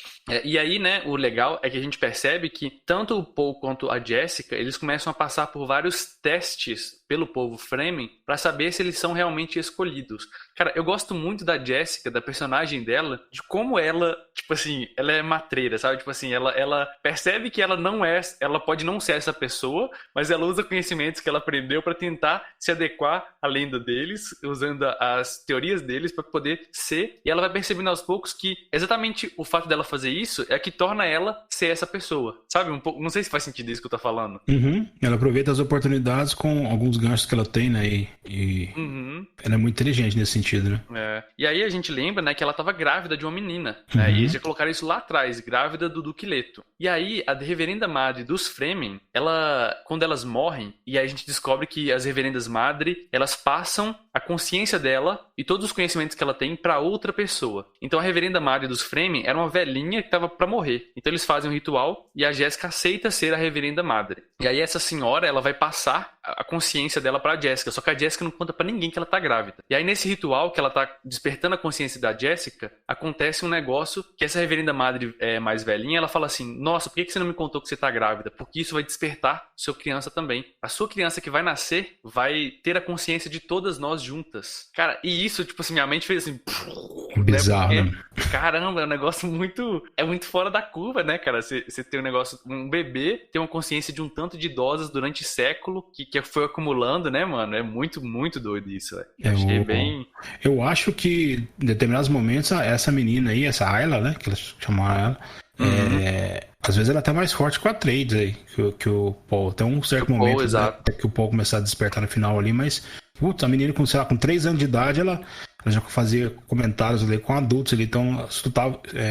A: E aí, né, o legal é que a gente percebe que tanto o Paul quanto a Jessica, eles começam a passar por vários testes pelo povo Fremen pra saber se eles são realmente escolhidos. Cara, eu gosto muito da Jessica, da personagem dela, de como ela, tipo assim, ela é matreira, sabe? Tipo assim, ela percebe que ela não é, ela pode não ser essa pessoa, mas ela usa conhecimentos que ela aprendeu pra tentar se adequar à lenda deles, usando as teorias deles pra poder ser, e ela vai percebendo aos poucos que exatamente o fato dela fazer isso é que torna ela ser essa pessoa, sabe? Um pouco, não sei se faz sentido isso que eu tô falando.
B: Uhum. Ela aproveita as oportunidades com alguns ganchos que ela tem, né? E
A: Uhum.
B: ela é muito inteligente nesse sentido, né?
A: É. E aí a gente lembra, né, que ela estava grávida de uma menina, né?
B: Uhum.
A: E eles já colocaram isso lá atrás, grávida do Duque Leto. E aí a reverenda madre dos Fremen, ela, quando elas morrem, e aí a gente descobre que as reverendas madre, elas passam a consciência dela e todos os conhecimentos que ela tem para outra pessoa. Então a reverenda madre dos Fremen era uma velhinha que estava para morrer. Então eles fazem um ritual e a Jéssica aceita ser a reverenda madre. E aí essa senhora, ela vai passar a consciência dela pra Jessica, só que a Jessica não conta pra ninguém que ela tá grávida. E aí nesse ritual que ela tá despertando a consciência da Jessica, acontece um negócio que essa reverenda madre mais velhinha, ela fala assim: nossa, por que você não me contou que você tá grávida? Porque isso vai despertar sua criança também. A sua criança que vai nascer vai ter a consciência de todas nós juntas. Cara, e isso, tipo assim, minha mente fez assim...
B: Bizarro, né?
A: Caramba, é um negócio muito... É muito fora da curva, né, cara? Você tem um negócio... Um bebê tem uma consciência de um tanto de idosas durante século que foi acumulando, né, mano? É muito, muito doido isso, velho. Achei bem...
B: Eu acho que em determinados momentos essa menina aí, essa Ayla, né, que eles chamaram ela, às vezes ela tá mais forte com a Atreides aí, que o Paul. Tem um certo momento que o Paul começar a despertar no final ali, mas putz, a menina com, sei lá, com 3 anos de idade, ela já fazia comentários ali com adultos ali, então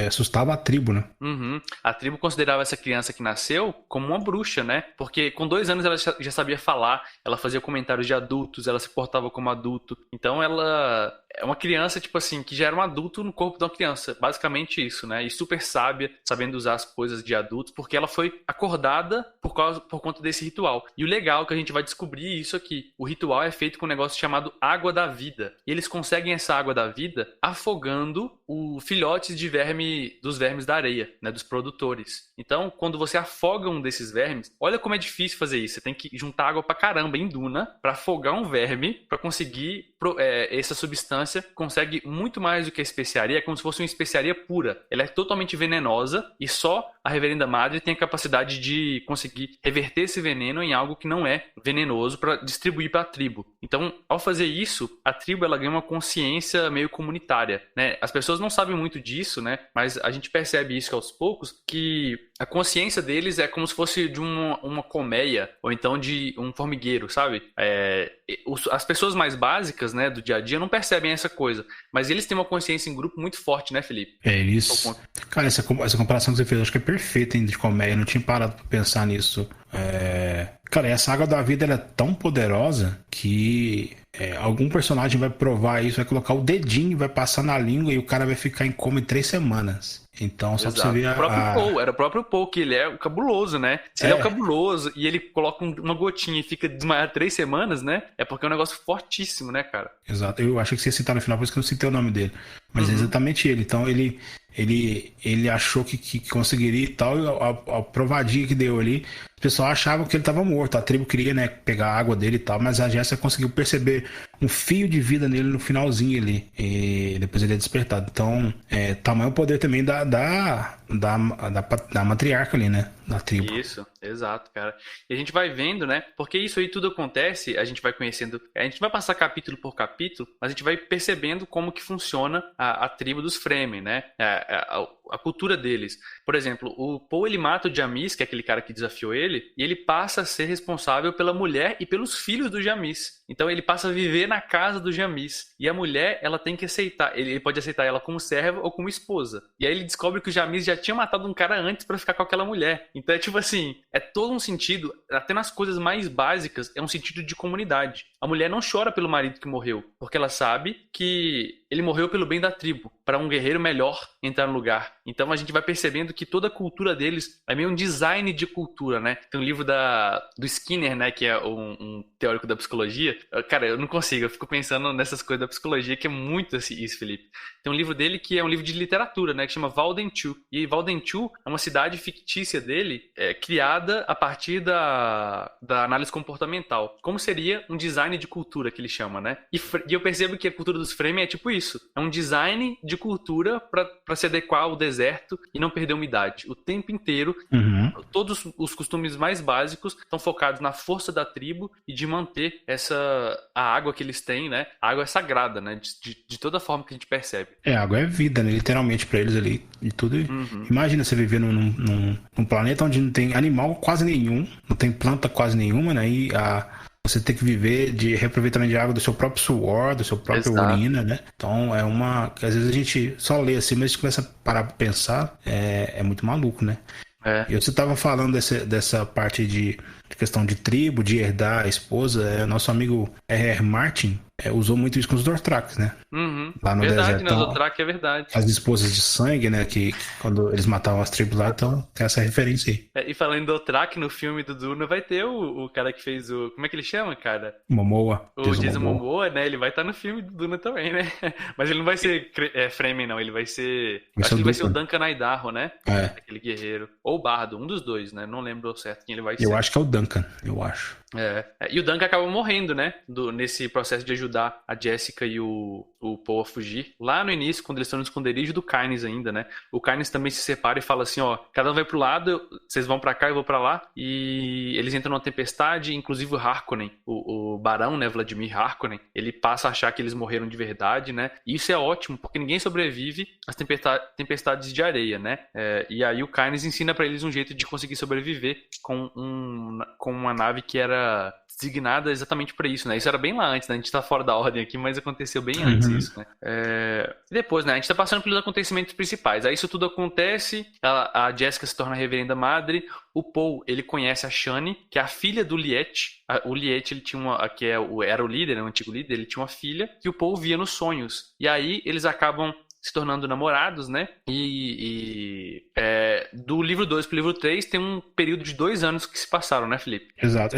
B: assustava a tribo, né?
A: Uhum. A tribo considerava essa criança que nasceu como uma bruxa, né? Porque com 2 anos ela já sabia falar, ela fazia comentários de adultos, ela se portava como adulto. Então ela é uma criança, tipo assim, que já era um adulto no corpo de uma criança. Basicamente isso, né? E super sábia, sabendo usar as coisas de adultos, porque ela foi acordada por conta desse ritual. E o legal é que a gente vai descobrir isso aqui. O ritual é feito com um negócio chamado água da vida. E eles conseguem essa água da vida afogando os filhotes de dos vermes da areia, né, dos produtores. Então, quando você afoga um desses vermes, olha como é difícil fazer isso. Você tem que juntar água pra caramba em duna pra afogar um verme, pra conseguir essa substância. Consegue muito mais do que a especiaria, é como se fosse uma especiaria pura. Ela é totalmente venenosa e só a reverenda madre tem a capacidade de conseguir reverter esse veneno em algo que não é venenoso para distribuir para a tribo. Então, ao fazer isso, a tribo ela ganha uma consciência meio comunitária, né? As pessoas não sabem muito disso, né? Mas a gente percebe isso aos poucos, que a consciência deles é como se fosse de uma colmeia ou então de um formigueiro, sabe? As pessoas mais básicas, né, do dia a dia não percebem essa coisa, mas eles têm uma consciência em grupo muito forte, né, Felipe?
B: Isso. Cara, essa comparação que você fez, eu acho que é perfeita ainda de colmeia. Eu não tinha parado pra pensar nisso. Cara, essa água da vida ela é tão poderosa que algum personagem vai provar isso, vai colocar o dedinho, vai passar na língua e o cara vai ficar em coma em 3 semanas. Então, só pra você ver
A: era o próprio Paul, que ele é o cabuloso, né? Se ele é o cabuloso e ele coloca uma gotinha e fica desmaiado 3 semanas, né? É porque é um negócio fortíssimo, né, cara?
B: Exato. Eu achei que você ia citar no final, por isso que eu não citei o nome dele. Mas é exatamente ele. Então, ele achou que conseguiria e tal, e a provadinha que deu ali, o pessoal achava que ele estava morto. A tribo queria, né, pegar a água dele e tal, mas a Jéssica conseguiu perceber um fio de vida nele no finalzinho ali. E depois ele é despertado. Então, tamanho poder também da matriarca ali, né? Da tribo.
A: Isso, exato, cara. E a gente vai vendo, né? Porque isso aí tudo acontece, a gente vai conhecendo, a gente vai passar capítulo por capítulo, mas a gente vai percebendo como que funciona a tribo dos Fremen, né? A cultura deles. Por exemplo, o Paul ele mata o Jamis, que é aquele cara que desafiou ele, e ele passa a ser responsável pela mulher e pelos filhos do Jamis. Então ele passa a viver na casa do Jamis. E a mulher, ela tem que aceitar, ele pode aceitar ela como serva ou como esposa. E aí ele descobre que o Jamis já tinha matado um cara antes pra ficar com aquela mulher. Então é tipo assim, é todo um sentido, até nas coisas mais básicas, é um sentido de comunidade. A mulher não chora pelo marido que morreu, porque ela sabe que ele morreu pelo bem da tribo, para um guerreiro melhor entrar no lugar. Então a gente vai percebendo que toda a cultura deles é meio um design de cultura, né? Tem um livro do Skinner, né, que é um teórico da psicologia. Cara, eu não consigo, eu fico pensando nessas coisas da psicologia, que é muito assim, isso, Felipe. Tem um livro dele que é um livro de literatura, né, que chama Waldenchu. E Waldenchu é uma cidade fictícia dele, criada a partir da análise comportamental. Como seria um design de cultura, que ele chama, né? E eu percebo que a cultura dos Fremen é tipo isso. É um design de cultura para se adequar ao deserto e não perder umidade. O tempo inteiro, todos os costumes mais básicos estão focados na força da tribo e de manter a água que eles têm, né? A água é sagrada, né? De toda forma que a gente percebe.
B: A água é vida, né? Literalmente pra eles ali e tudo. Imagina você viver num planeta onde não tem animal quase nenhum, não tem planta quase nenhuma, né? E você tem que viver de reaproveitamento de água do seu próprio suor, do seu próprio urina, né? Então é que às vezes a gente só lê assim, mas a gente começa a parar pra pensar, é muito maluco, né? E você estava falando dessa parte de questão de tribo, de herdar a esposa. Nosso amigo R.R. Martin usou muito isso com os Dothraques, né? Lá no
A: verdade,
B: deserto.
A: Né? O Dothraki é verdade.
B: As esposas de sangue, né? Que quando eles matavam as tribos lá, então tem essa referência aí.
A: E falando do Dothraki, no filme do Duna vai ter o cara que fez o... Como é que ele chama, cara?
B: Momoa.
A: O Jason Momoa, né? Ele vai estar no filme do Duna também, né? Mas ele não vai ser Fremen, não. Ele vai ser... Acho que ele vai ser o Duncan Idaho, né? Aquele guerreiro. Ou o Bardo, um dos dois, né? Não lembro certo quem ele vai ser.
B: Eu acho que é o Duncan, eu acho.
A: E o Duncan acaba morrendo, né? Nesse processo de ajudar a Jessica e o Paul a fugir. Lá no início, quando eles estão no esconderijo do Cairns ainda, né? O Cairns também se separa e fala assim, ó, cada um vai pro lado, vocês vão pra cá, eu vou pra lá. E eles entram numa tempestade, inclusive o Harkonnen, o barão, né, Vladimir Harkonnen, ele passa a achar que eles morreram de verdade, né? E isso é ótimo, porque ninguém sobrevive às tempestades de areia, né? E aí o Cairns ensina pra eles um jeito de conseguir sobreviver com uma nave que era designada exatamente para isso, né? Isso era bem lá antes, né? A gente tá fora da ordem aqui, mas aconteceu bem antes isso, né? E depois, né? A gente tá passando pelos acontecimentos principais. Aí isso tudo acontece, a Jessica se torna a reverenda madre, o Paul, ele conhece a Shani, que é a filha do Liet. O Liet, ele tinha era o líder, né? O antigo líder, ele tinha uma filha que o Paul via nos sonhos. E aí eles acabam se tornando namorados, né? Do livro 2 pro livro 3 tem um período de 2 anos que se passaram, né, Felipe?
B: Exato.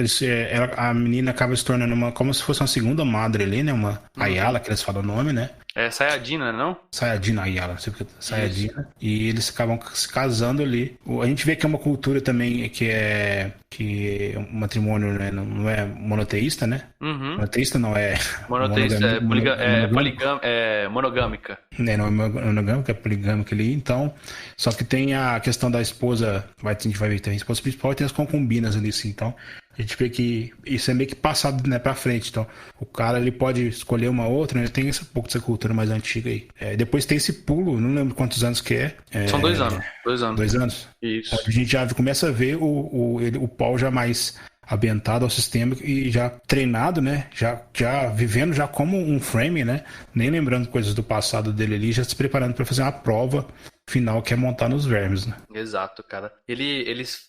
B: A menina acaba se tornando como se fosse uma segunda madre ali, né? Uma Ayala, que eles falam o nome, né?
A: Sayajina, não?
B: Sayajina Ayala, não sei porque Sayajina. E eles acabam se casando ali. A gente vê que é uma cultura também que o matrimônio, né, não é monoteísta, né? Monoteísta não é...
A: Monoteísta é monogâmica.
B: Não é monogâmica, é poligâmica ali. Então, só que tem a questão da esposa, a gente vai ver, tem a esposa principal e tem as concubinas ali, assim. Então, a gente vê que isso é meio que passado, né, pra frente. Então, o cara, ele pode escolher uma outra, né? Tem um pouco dessa cultura mais antiga aí. Depois tem esse pulo, não lembro quantos anos que é.
A: São 2 anos. 2 anos.
B: 2 anos?
A: Isso.
B: A gente já começa a ver o Paul já mais ambientado ao sistema e já treinado, né? Já vivendo já como um frame, né? Nem lembrando coisas do passado dele ali, já se preparando para fazer uma prova final que é montar nos vermes, né?
A: Exato, cara.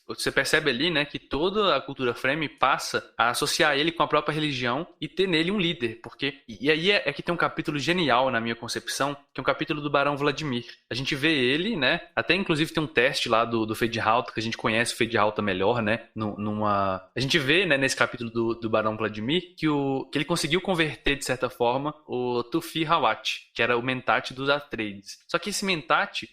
A: Você percebe ali, né, que toda a cultura Frame passa a associar ele com a própria religião e ter nele um líder, e aí é que tem um capítulo genial na minha concepção, que é um capítulo do Barão Vladimir. A gente vê ele, né, até inclusive tem um teste lá do Fade-Halta, que a gente conhece o Fade-Halta melhor, né, a gente vê, né, nesse capítulo do Barão Vladimir que ele conseguiu converter, de certa forma, o Tufi-Hawat, que era o Mentat dos Atreides. Só que esse Mentat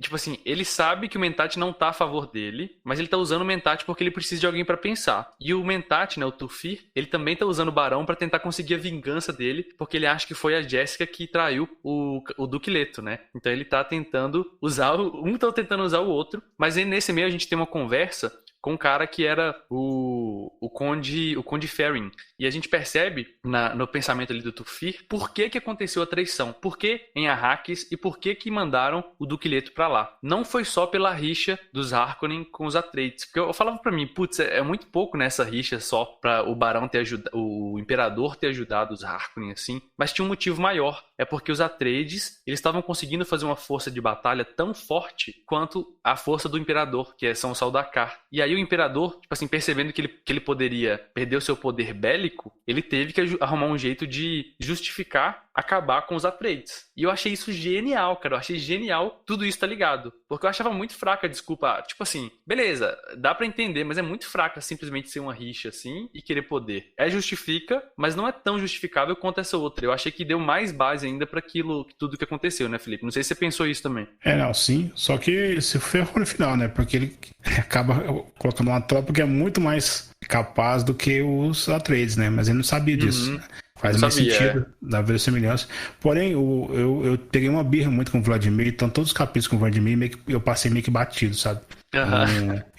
A: tipo assim, ele sabe que o Mentat não tá a favor dele, mas ele tá usando o Mentat porque ele precisa de alguém pra pensar. E o Mentat, né, o Tufir, ele também tá usando o Barão pra tentar conseguir a vingança dele, porque ele acha que foi a Jéssica que traiu o Duque Leto, né? Então ele tá tentando usar, um tá tentando usar o outro, mas aí nesse meio a gente tem uma conversa com um cara que era o Conde Ferrin. E a gente percebe no pensamento ali do Tufir por que aconteceu a traição, por que em Arrakis e por que mandaram o Duque Leto pra lá. Não foi só pela rixa dos Harkonnen com os Atreides, porque eu falava pra mim, putz, é muito pouco nessa rixa só pra o Barão ter ajudado, o Imperador ter ajudado os Harkonnen assim, mas tinha um motivo maior, é porque os Atreides, eles estavam conseguindo fazer uma força de batalha tão forte quanto a força do Imperador, que são os Sardaukar. E aí aí o imperador, tipo assim, percebendo que ele poderia perder o seu poder bélico, ele teve que arrumar um jeito de justificar acabar com os Atreides. E eu achei isso genial, cara. Eu achei genial tudo isso tá ligado. Porque eu achava muito fraca a desculpa. Tipo assim, beleza, dá pra entender, mas é muito fraca simplesmente ser uma rixa assim e querer poder. É justifica, mas não é tão justificável quanto essa outra. Eu achei que deu mais base ainda pra aquilo, tudo que aconteceu, né, Felipe? Não sei se você pensou isso também.
B: Não, sim. Só que ele se ferrou no final, né? Porque ele acaba colocando uma tropa que é muito mais capaz do que os Atreides, né? Mas ele não sabia disso. Faz mais sentido, dá verossimilhança. Porém, eu peguei uma birra muito com o Vladimir, então todos os capítulos com o Vladimir eu passei meio que batido, sabe?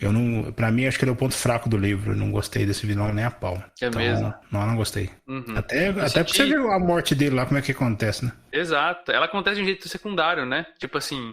B: Eu não, pra mim, acho que ele é o ponto fraco do livro. Eu não gostei desse vilão nem a pau.
A: É então, mesmo?
B: Não gostei. Até porque você viu a morte dele lá, como é que acontece, né?
A: Exato. Ela acontece de um jeito secundário, né? Tipo assim,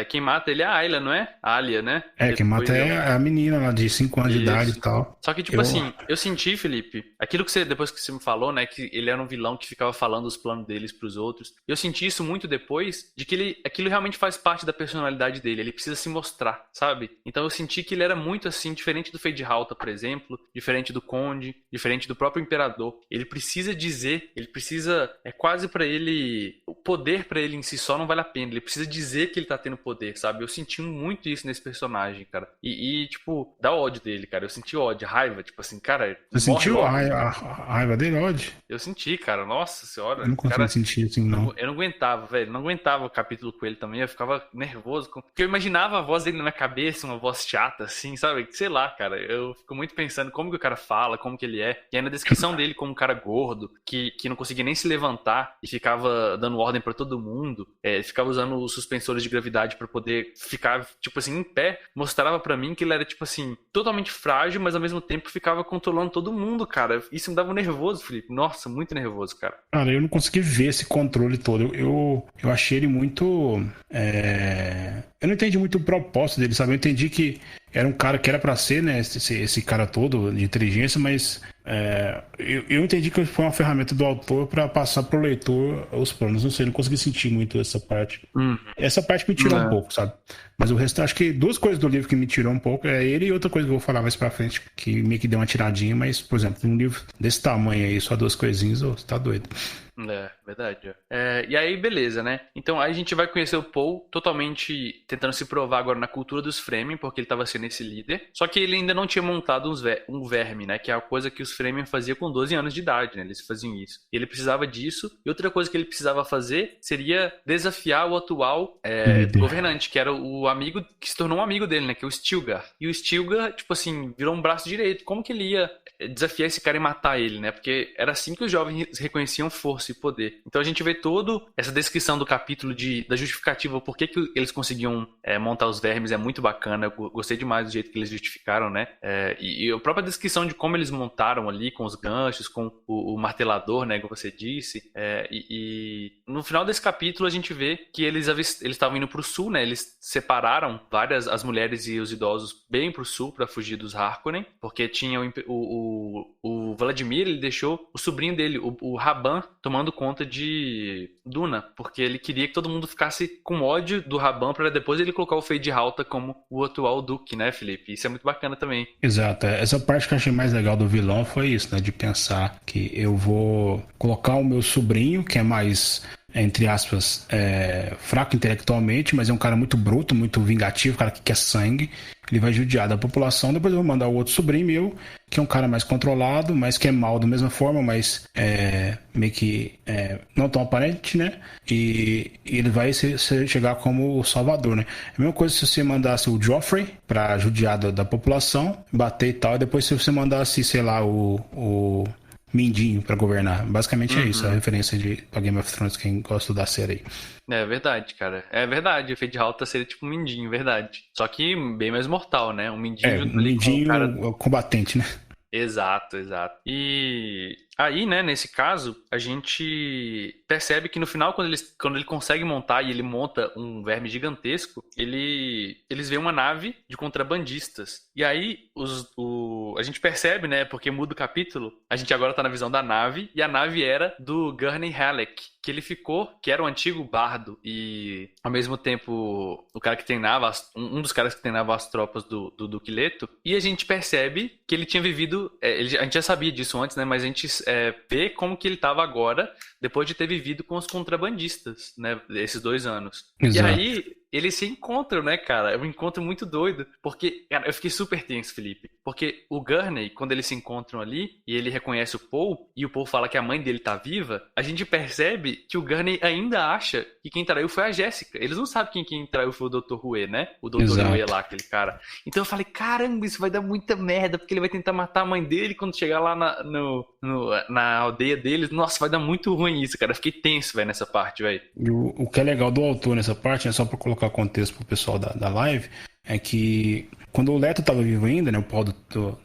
A: quem mata ele é a Ayla, não é? A Alia, né?
B: Quem mata é a menina lá de 5 anos de idade e tal.
A: Só que, tipo assim, eu senti, Felipe, aquilo que depois que você me falou, né? Que ele era um vilão que ficava falando os planos deles pros outros. Eu senti isso muito depois de que aquilo realmente faz parte da personalidade dele. Ele precisa se mostrar, sabe? Então eu senti que ele era muito assim, diferente do Feyd-Rautha, por exemplo, diferente do Conde, diferente do próprio Imperador. Ele precisa dizer, ele precisa, é quase pra ele, o poder pra ele em si só não vale a pena. Ele precisa dizer que ele tá tendo poder, sabe? Eu senti muito isso nesse personagem, cara. Tipo, dá ódio dele, cara. Eu senti ódio, raiva, tipo assim, cara.
B: Você sentiu a raiva dele, ódio?
A: Eu senti, cara. Nossa senhora.
B: Eu não consigo sentir assim, não.
A: Eu não aguentava, velho. Não aguentava o capítulo com ele também. Eu ficava nervoso. Porque eu imaginava a voz dele na minha cabeça, uma voz chata, assim, sabe? Sei lá, cara. Eu fico muito pensando como que o cara fala, como que ele é. E aí na descrição dele como um cara gordo, que não conseguia nem se levantar e ficava dando ordem pra todo mundo. Ficava usando os suspensores de gravidade pra poder ficar, tipo assim, em pé. Mostrava pra mim que ele era, tipo assim, totalmente frágil, mas ao mesmo tempo ficava controlando todo mundo, cara. Isso me dava um nervoso, Felipe. Nossa, muito nervoso, cara.
B: Cara, eu não consegui ver esse controle todo. Eu achei ele muito... Eu não entendi muito o propósito dele, sabe? Eu entendi que era um cara que era pra ser, né? Esse cara todo de inteligência, mas eu entendi que foi uma ferramenta do autor pra passar pro leitor os planos. Não sei, não consegui sentir muito essa parte. Essa parte me tirou um pouco, sabe? Mas o resto, acho que duas coisas do livro que me tirou um pouco é ele e outra coisa que eu vou falar mais pra frente, que meio que deu uma tiradinha, mas, por exemplo, um livro desse tamanho aí, só duas coisinhas, você tá doido.
A: Verdade. E aí, beleza, né? Então, aí a gente vai conhecer o Paul totalmente tentando se provar agora na cultura dos Fremen, porque ele estava sendo esse líder. Só que ele ainda não tinha montado um verme, né? Que é a coisa que os Fremen faziam com 12 anos de idade, né? Eles faziam isso. E ele precisava disso. E outra coisa que ele precisava fazer seria desafiar o atual governante, que era o amigo, que se tornou um amigo dele, né? Que é o Stilgar. E o Stilgar, tipo assim, virou um braço direito. Como que ele ia desafiar esse cara e matar ele, né? Porque era assim que os jovens reconheciam força e poder. Então a gente vê toda essa descrição do capítulo da justificativa, por que eles conseguiam montar os vermes, é muito bacana. Eu gostei demais do jeito que eles justificaram, né? E a própria descrição de como eles montaram ali, com os ganchos, com o martelador, né? Como você disse. E no final desse capítulo a gente vê que eles estavam indo pro sul, né? Eles separaram as mulheres e os idosos bem pro sul para fugir dos Harkonnen, porque tinha o Vladimir, ele deixou o sobrinho dele, o Raban, tomando conta de Duna, porque ele queria que todo mundo ficasse com ódio do Raban para depois ele colocar o Feyd-Rautha como o atual duque, né, Felipe? Isso é muito bacana também.
B: Exato. Essa parte que eu achei mais legal do vilão foi isso, né? De pensar que eu vou colocar o meu sobrinho, que é mais, entre aspas, fraco intelectualmente, mas é um cara muito bruto, muito vingativo, um cara que quer sangue. Ele vai judiar da população, depois eu vou mandar o outro sobrinho meu, que é um cara mais controlado, mas que é mal da mesma forma, mas meio que não tão aparente, né? E ele vai chegar como o salvador, né? É a mesma coisa se você mandasse o Joffrey pra judiar da população, bater e tal, e depois se você mandasse, sei lá, o Mindinho pra governar. Basicamente é isso, a referência pra Game of Thrones, quem gosta da série aí.
A: É verdade, cara. É verdade, o Feyd-Rautha seria tipo um Mindinho, verdade. Só que bem mais mortal, né? Um Mindinho
B: um Mindinho
A: cara...
B: combatente, né?
A: Exato. E Aí, né, nesse caso, a gente percebe que no final, quando ele consegue montar e ele monta um verme gigantesco, eles veem uma nave de contrabandistas. E aí, a gente percebe, né, porque muda o capítulo, a gente agora tá na visão da nave, e a nave era do Gurney Halleck, que era o antigo bardo e, ao mesmo tempo, o cara que treinava, um dos caras que treinava as tropas do Duque Leto. E a gente percebe que ele tinha vivido, a gente já sabia disso antes, né, mas a gente vê como que ele estava agora, depois de ter vivido com os contrabandistas, né, esses 2 anos.
B: Exato.
A: E aí, eles se encontram, né, cara? É um encontro muito doido. Porque, cara, eu fiquei super tenso, Felipe. Porque o Gurney, quando eles se encontram ali, e ele reconhece o Paul, e o Paul fala que a mãe dele tá viva, a gente percebe que o Gurney ainda acha que quem traiu foi a Jéssica. Eles não sabem quem traiu foi o Dr. Rue, né? O Dr. Rue lá, aquele cara. Então eu falei, caramba, isso vai dar muita merda, porque ele vai tentar matar a mãe dele quando chegar lá na aldeia deles. Nossa, vai dar muito ruim isso, cara. Eu fiquei tenso, velho, nessa parte, velho.
B: E o que é legal do autor nessa parte, só para colocar contexto pro pessoal da live, é que quando o Leto estava vivo ainda, né, o Paul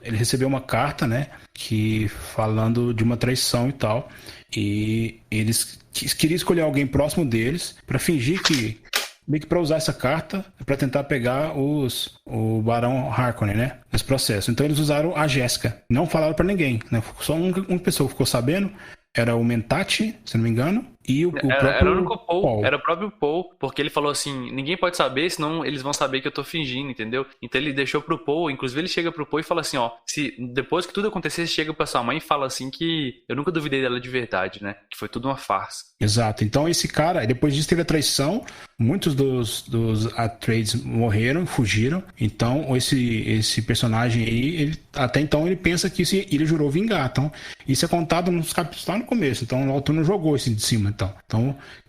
B: ele recebeu uma carta, né, que falando de uma traição e tal, e eles queriam escolher alguém próximo deles para fingir que meio que para usar essa carta para tentar pegar o Barão Harkonnen, né, nesse processo. Então eles usaram a Jéssica, não falaram para ninguém, né, só uma pessoa ficou sabendo. Era o Mentati, se não me engano, e o próprio
A: Era o único
B: Paul.
A: Era o próprio Paul, porque ele falou assim, ninguém pode saber, senão eles vão saber que eu tô fingindo, entendeu? Então ele deixou pro Paul, inclusive ele chega pro Paul e fala assim, ó, se depois que tudo acontecer, você chega pra sua mãe e fala assim que eu nunca duvidei dela de verdade, né? Que foi tudo uma farsa.
B: Exato, então esse cara, depois disso teve a traição, muitos dos Atreides morreram, fugiram, então esse personagem aí, até então ele pensa que ele jurou vingar, então isso é contado nos capítulos lá no começo, então o autor não jogou isso de cima, então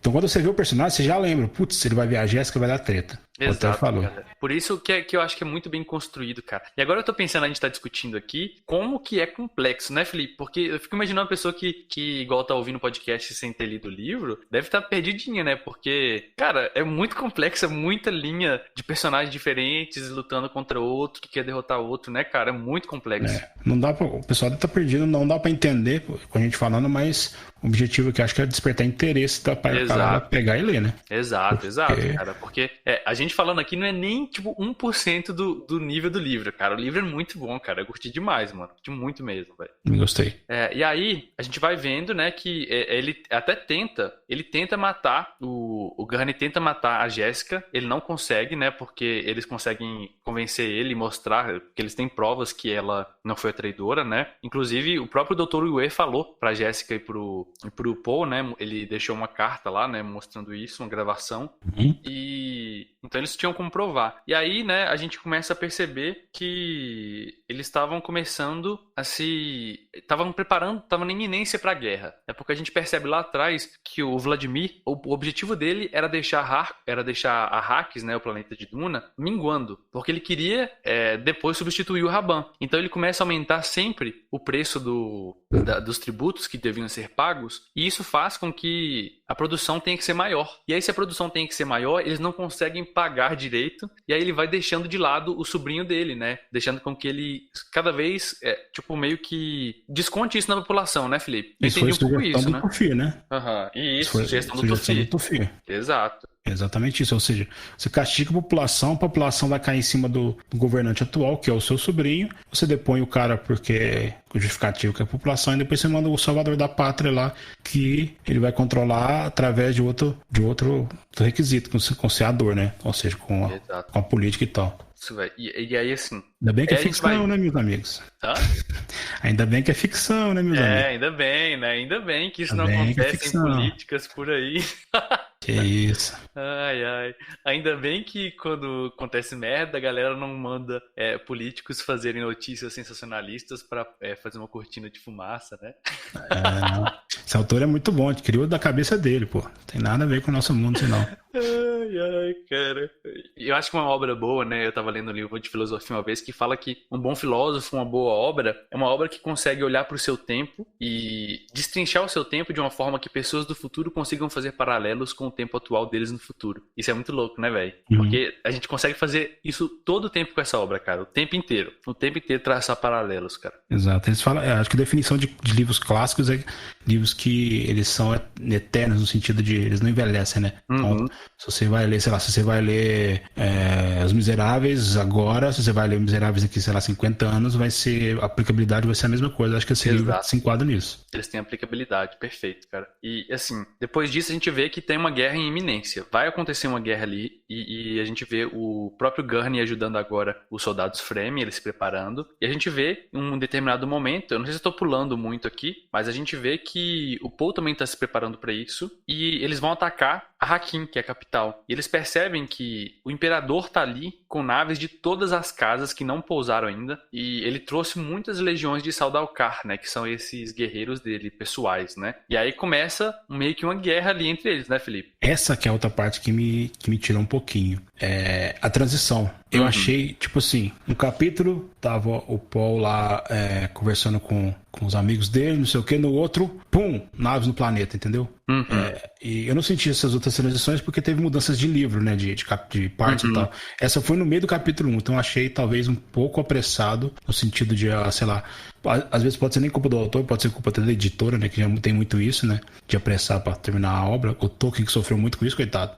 B: quando você vê o personagem, você já lembra, putz, ele vai ver a Jéssica, vai dar treta.
A: Exato,
B: falou.
A: cara. Por isso que eu acho que é muito bem construído, cara. E agora eu tô pensando, a gente tá discutindo aqui, como que é complexo, né, Felipe? Porque eu fico imaginando uma pessoa que igual tá ouvindo o podcast sem ter lido o livro, deve estar perdidinha, né? Porque, cara, é muito complexo, é muita linha de personagens diferentes lutando contra outro, que quer derrotar outro, né, cara? É muito complexo.
B: Não dá pra, o pessoal tá perdido, não dá pra entender com a gente falando, mas o objetivo aqui acho que é despertar interesse pra galera pegar e ler, né?
A: Exato, cara. Porque a gente falando aqui não é nem, tipo, 1% do nível do livro, cara. O livro é muito bom, cara. Eu curti demais, mano. Curti muito mesmo, velho.
B: Gostei.
A: E aí, a gente vai vendo, né, que ele até tenta matar, o Gurney tenta matar a Jéssica. Ele não consegue, né, porque eles conseguem convencer ele e mostrar que eles têm provas que ela não foi a traidora, né. Inclusive, o próprio Dr. Rue falou pra Jéssica e pro Paul, né, ele deixou uma carta lá, né, mostrando isso, uma gravação. E então eles tinham como provar. E aí, né, a gente começa a perceber que eles estavam começando a estavam na iminência para a guerra. É porque a gente percebe lá atrás que o Vladimir, o objetivo dele era deixar a Arrakis, né, o planeta de Duna, minguando, porque ele queria depois substituir o Raban. Então ele começa a aumentar sempre o preço dos tributos que deviam ser pagos, e isso faz com que a produção tenha que ser maior. E aí, se a produção tem que ser maior, eles não conseguem pagar direito, e aí ele vai deixando de lado o sobrinho dele, né? Deixando com que ele cada vez, meio que desconte isso na população, né, Felipe?
B: Isso foi sugestão do Tufi, né?
A: Isso, sugestão do Tufi. Exato.
B: Exatamente isso, ou seja, você castiga a população vai cair em cima do governante atual, que é o seu sobrinho, você depõe o cara porque é justificativo que é a população, e depois você manda o salvador da pátria lá, que ele vai controlar através de outro requisito, com o senador, né? Ou seja, com a política e tal.
A: Isso, velho. E aí, assim...
B: Ainda bem que é ficção, né, meus amigos? Ainda bem que é ficção, né, meus amigos?
A: Ainda bem, né? Ainda bem que isso não acontece em políticas por aí.
B: Que isso.
A: Ai. Ainda bem que quando acontece merda, a galera não manda políticos fazerem notícias sensacionalistas pra fazer uma cortina de fumaça, né?
B: Esse autor é muito bom, criou da cabeça dele, pô. Tem nada a ver com o nosso mundo, senão.
A: ai, cara. Eu acho que uma obra boa, né? Eu tava lendo um livro de filosofia uma vez que fala que um bom filósofo, uma boa obra, é uma obra que consegue olhar pro seu tempo e destrinchar o seu tempo de uma forma que pessoas do futuro consigam fazer paralelos com o tempo atual deles no futuro. Isso é muito louco, né, velho?
B: Uhum.
A: Porque a gente consegue fazer isso todo o tempo com essa obra, cara. O tempo inteiro. O tempo inteiro traçar paralelos, cara.
B: Exato. Eles falam, acho que a definição de livros clássicos é livros que eles são eternos no sentido de eles não envelhecem, né? Então,
A: Uhum.
B: se você vai ler, sei lá, se você vai ler Os Miseráveis agora, se você vai ler Os Miseráveis daqui, sei lá, 50 anos, a aplicabilidade vai ser a mesma coisa. Acho que esse livro
A: Exato.
B: se enquadra nisso.
A: Eles têm aplicabilidade, perfeito, cara. E assim, depois disso a gente vê que tem uma guerra em iminência. Vai acontecer uma guerra ali e a gente vê o próprio Gurney ajudando agora os soldados Fremen, eles se preparando. E a gente vê em um determinado momento, eu não sei se eu tô pulando muito aqui, mas a gente vê que o Paul também tá se preparando para isso e eles vão atacar a Hakim, que é a capital. E eles percebem que o imperador tá ali com naves de todas as casas que não pousaram ainda e ele trouxe muitas legiões de Saldalcar, né, que são esses guerreiros dele, pessoais, né? E aí começa meio que uma guerra ali entre eles, né, Felipe?
B: Essa que é a outra parte que me tirou um pouquinho. É a transição. Eu achei, tipo assim, um capítulo, tava o Paul lá conversando com os amigos dele, não sei o que, no outro, pum, naves no planeta, entendeu? E eu não senti essas outras transições porque teve mudanças de livro, né, de partes e tal. Essa foi no meio do capítulo 1, então eu achei talvez um pouco apressado, no sentido de, sei lá, às vezes pode ser nem culpa do autor, pode ser culpa até da editora, né, que já tem muito isso, né, de apressar pra terminar a obra. O Tolkien que sofreu muito com isso, coitado.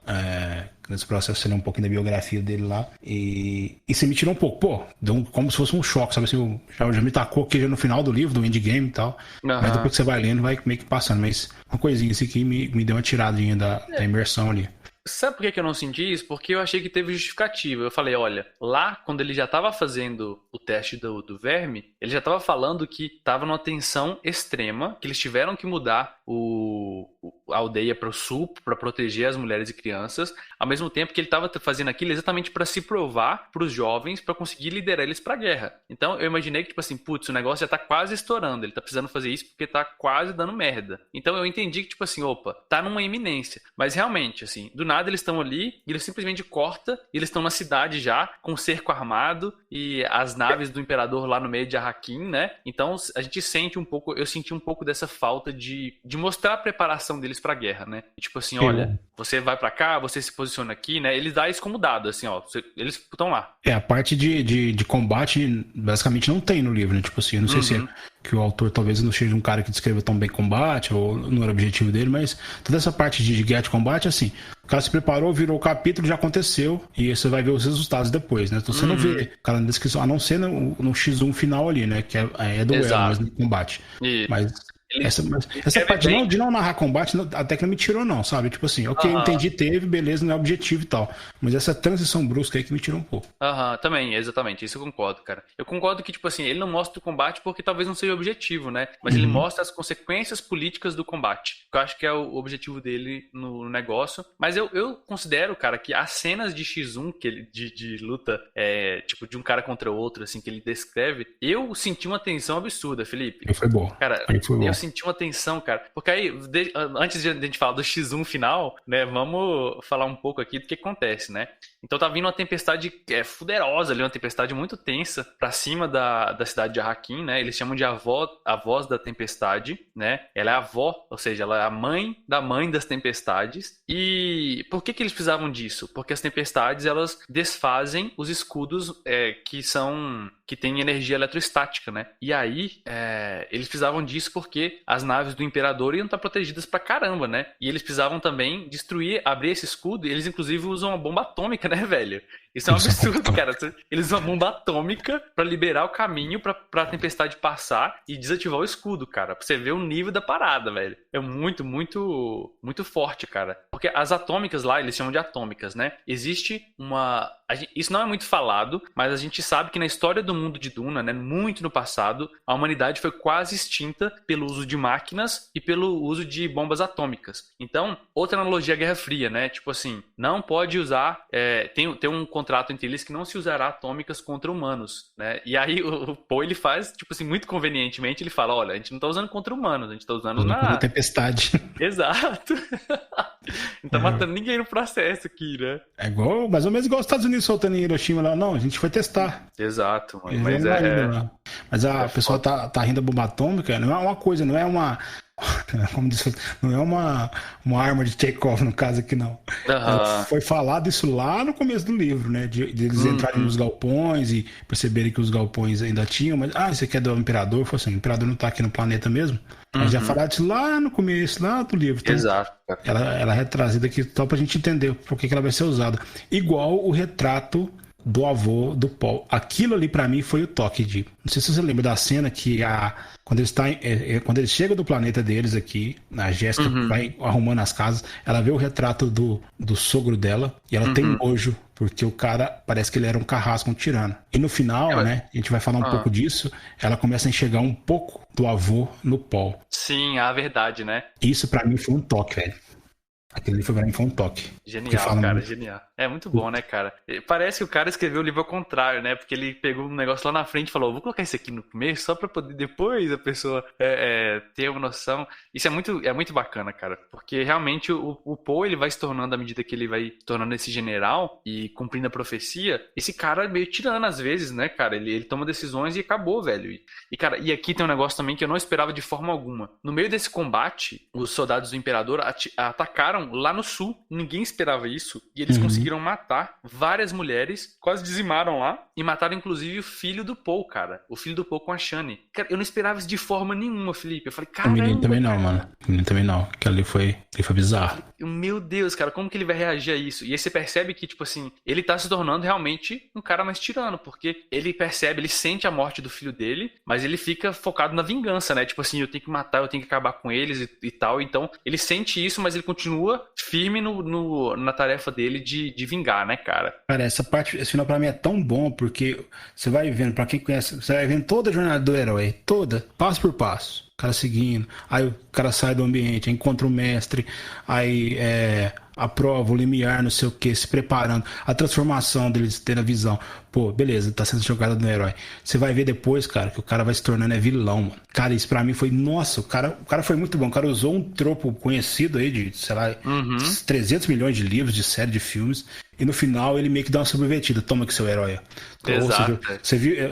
B: Nesse processo, um pouquinho da biografia dele lá. E você me tirou um pouco. Pô, deu como se fosse um choque, sabe? Assim, já me tacou aqui já no final do livro, do endgame e tal. Mas depois que você vai lendo, vai meio que passando. Mas uma coisinha assim que me deu uma tiradinha da imersão ali.
A: Sabe por que que eu não senti isso? Porque eu achei que teve justificativa. Eu falei, olha, lá quando ele já estava fazendo o teste do verme, ele já estava falando que estava numa tensão extrema, que eles tiveram que mudar a aldeia para o sul para proteger as mulheres e crianças, ao mesmo tempo que ele estava fazendo aquilo exatamente para se provar para os jovens, para conseguir liderar eles para a guerra. Então eu imaginei que, tipo assim, putz, o negócio já tá quase estourando, ele tá precisando fazer isso porque tá quase dando merda. Então eu entendi que, tipo assim, opa, tá numa iminência. Mas realmente, assim, do nada eles estão ali e ele simplesmente corta e eles estão na cidade já, com o cerco armado e as naves do imperador lá no meio de Arraquim, né? Então a gente sente um pouco, eu senti um pouco dessa falta de mostrar a preparação deles pra guerra, né? E, tipo assim, olha, você vai pra cá, você se posiciona aqui, né? Eles dão isso como dado, assim, ó, eles estão lá.
B: A parte de combate basicamente não tem no livro, né? Tipo assim, eu não sei se que o autor talvez não seja um cara que descreva tão bem combate, ou não era o objetivo dele, mas toda essa parte de guerra de combate, assim, o cara se preparou, virou o capítulo, já aconteceu, e você vai ver os resultados depois, né? Então você não vê o cara na descrição, a não ser no X1 final ali, né? Que é duelo, mas no combate. Mas essa parte de não narrar combate até que não me tirou, não, sabe? Tipo assim, ok, entendi, teve, beleza, não é objetivo e tal. Mas essa transição brusca aí que me tirou um pouco.
A: Também, exatamente, isso eu concordo, cara. Eu concordo que, tipo assim, ele não mostra o combate porque talvez não seja o objetivo, né? Mas ele mostra as consequências políticas do combate. Que eu acho que é o objetivo dele no negócio. Mas eu considero, cara, que as cenas de X1 de luta, tipo, de um cara contra o outro, assim, que ele descreve, eu senti uma tensão absurda, Felipe.
B: Foi bom.
A: Cara, eu senti uma tensão, cara. Porque aí, antes de a gente falar do X1 final, né, vamos falar um pouco aqui do que acontece, né? Então tá vindo uma tempestade fuderosa ali, uma tempestade muito tensa pra cima da cidade de Arraquim, né? Eles chamam de a voz da tempestade, né? Ela é a avó, ou seja, ela é a mãe das tempestades. E por que eles precisavam disso? Porque as tempestades, elas desfazem os escudos que têm energia eletrostática, né? E aí, eles precisavam disso porque as naves do imperador iam estar protegidas pra caramba, né? E eles precisavam também abrir esse escudo, e eles inclusive usam uma bomba atômica, né, velho? Isso é um absurdo, cara. Eles usam uma bomba atômica pra liberar o caminho pra tempestade passar e desativar o escudo, cara. Pra você ver o nível da parada, velho. É muito, muito, muito forte, cara. Porque as atômicas lá, eles chamam de atômicas, né? Existe isso não é muito falado, mas a gente sabe que na história do mundo de Duna, né, muito no passado, a humanidade foi quase extinta pelo uso uso de máquinas e pelo uso de bombas atômicas. Então, outra analogia à Guerra Fria, né? Tipo assim, não pode usar... tem um contrato entre eles que não se usará atômicas contra humanos, né? E aí o Poe, ele faz, tipo assim, muito convenientemente, ele fala, olha, a gente não tá usando contra humanos, a gente tá usando
B: na tempestade.
A: Exato. Não tá matando ninguém no processo aqui, né?
B: É igual, mais ou menos igual os Estados Unidos soltando em Hiroshima lá. Não, a gente foi testar.
A: Exato, mano.
B: Mas a pessoa tá rindo da bomba atômica, não é uma coisa, não é uma... Como diz, não é uma arma de Chekhov, no caso aqui, não. Foi falado isso lá no começo do livro, né? De eles entrarem nos galpões e perceberem que os galpões ainda tinham, mas, isso aqui é do Imperador. Eu falei assim, o Imperador não tá aqui no planeta mesmo? Mas já falaram disso lá no começo, lá do livro. Então,
A: exato.
B: Ela é trazida aqui só pra gente entender por que ela vai ser usada. Igual o retrato do avô do Paul. Aquilo ali pra mim foi o toque de... Não sei se você lembra da cena que quando eles chegam do planeta deles aqui, a Jéssica vai arrumando as casas, ela vê o retrato do sogro dela e ela tem nojo, porque o cara parece que ele era um carrasco, um tirano. E no final, né, a gente vai falar um pouco disso, ela começa a enxergar um pouco do avô no Paul.
A: Sim, a verdade, né?
B: Isso pra mim foi um toque, velho. Aquele livro pra mim foi um toque.
A: Genial, cara, genial. É muito bom, né, cara? Parece que o cara escreveu o livro ao contrário, né? Porque ele pegou um negócio lá na frente e falou, vou colocar isso aqui no começo só pra poder depois a pessoa ter uma noção. Isso é muito bacana, cara. Porque realmente o Poe, ele vai se tornando, à medida que ele vai se tornando esse general e cumprindo a profecia, esse cara é meio tirano às vezes, né, cara? Ele toma decisões e acabou, velho. Cara, e aqui tem um negócio também que eu não esperava de forma alguma. No meio desse combate, os soldados do Imperador atacaram lá no sul. Ninguém esperava isso. E eles conseguiram matar várias mulheres, quase dizimaram lá, e mataram inclusive o filho do Paul, cara. O filho do Paul com a Shani. Cara, eu não esperava isso de forma nenhuma, Felipe. Eu falei, caramba.
B: O menino também não, mano. O menino também não. Que ali foi bizarro.
A: Meu Deus, cara, como que ele vai reagir a isso? E aí você percebe que, tipo assim, ele tá se tornando realmente um cara mais tirano, porque ele percebe, ele sente a morte do filho dele, mas ele fica focado na vingança, né? Tipo assim, eu tenho que matar, eu tenho que acabar com eles e tal. Então, ele sente isso, mas ele continua firme na tarefa dele de vingar, né, cara?
B: Cara, esse final pra mim é tão bom, porque você vai vendo, pra quem conhece, você vai vendo toda a jornada do herói, toda, passo por passo. O cara seguindo, aí o cara sai do ambiente, aí encontra o mestre, aí a prova, o limiar, não sei o que, se preparando, a transformação deles tendo a visão. Pô, beleza, tá sendo jogada no herói. Você vai ver depois, cara, que o cara vai se tornando vilão, mano. Cara, isso pra mim foi, nossa, o cara foi muito bom. O cara usou um tropo conhecido aí de, sei lá, 300 milhões de livros, de série, de filmes, e no final ele meio que dá uma subvertida. Toma aqui seu herói.
A: Exato.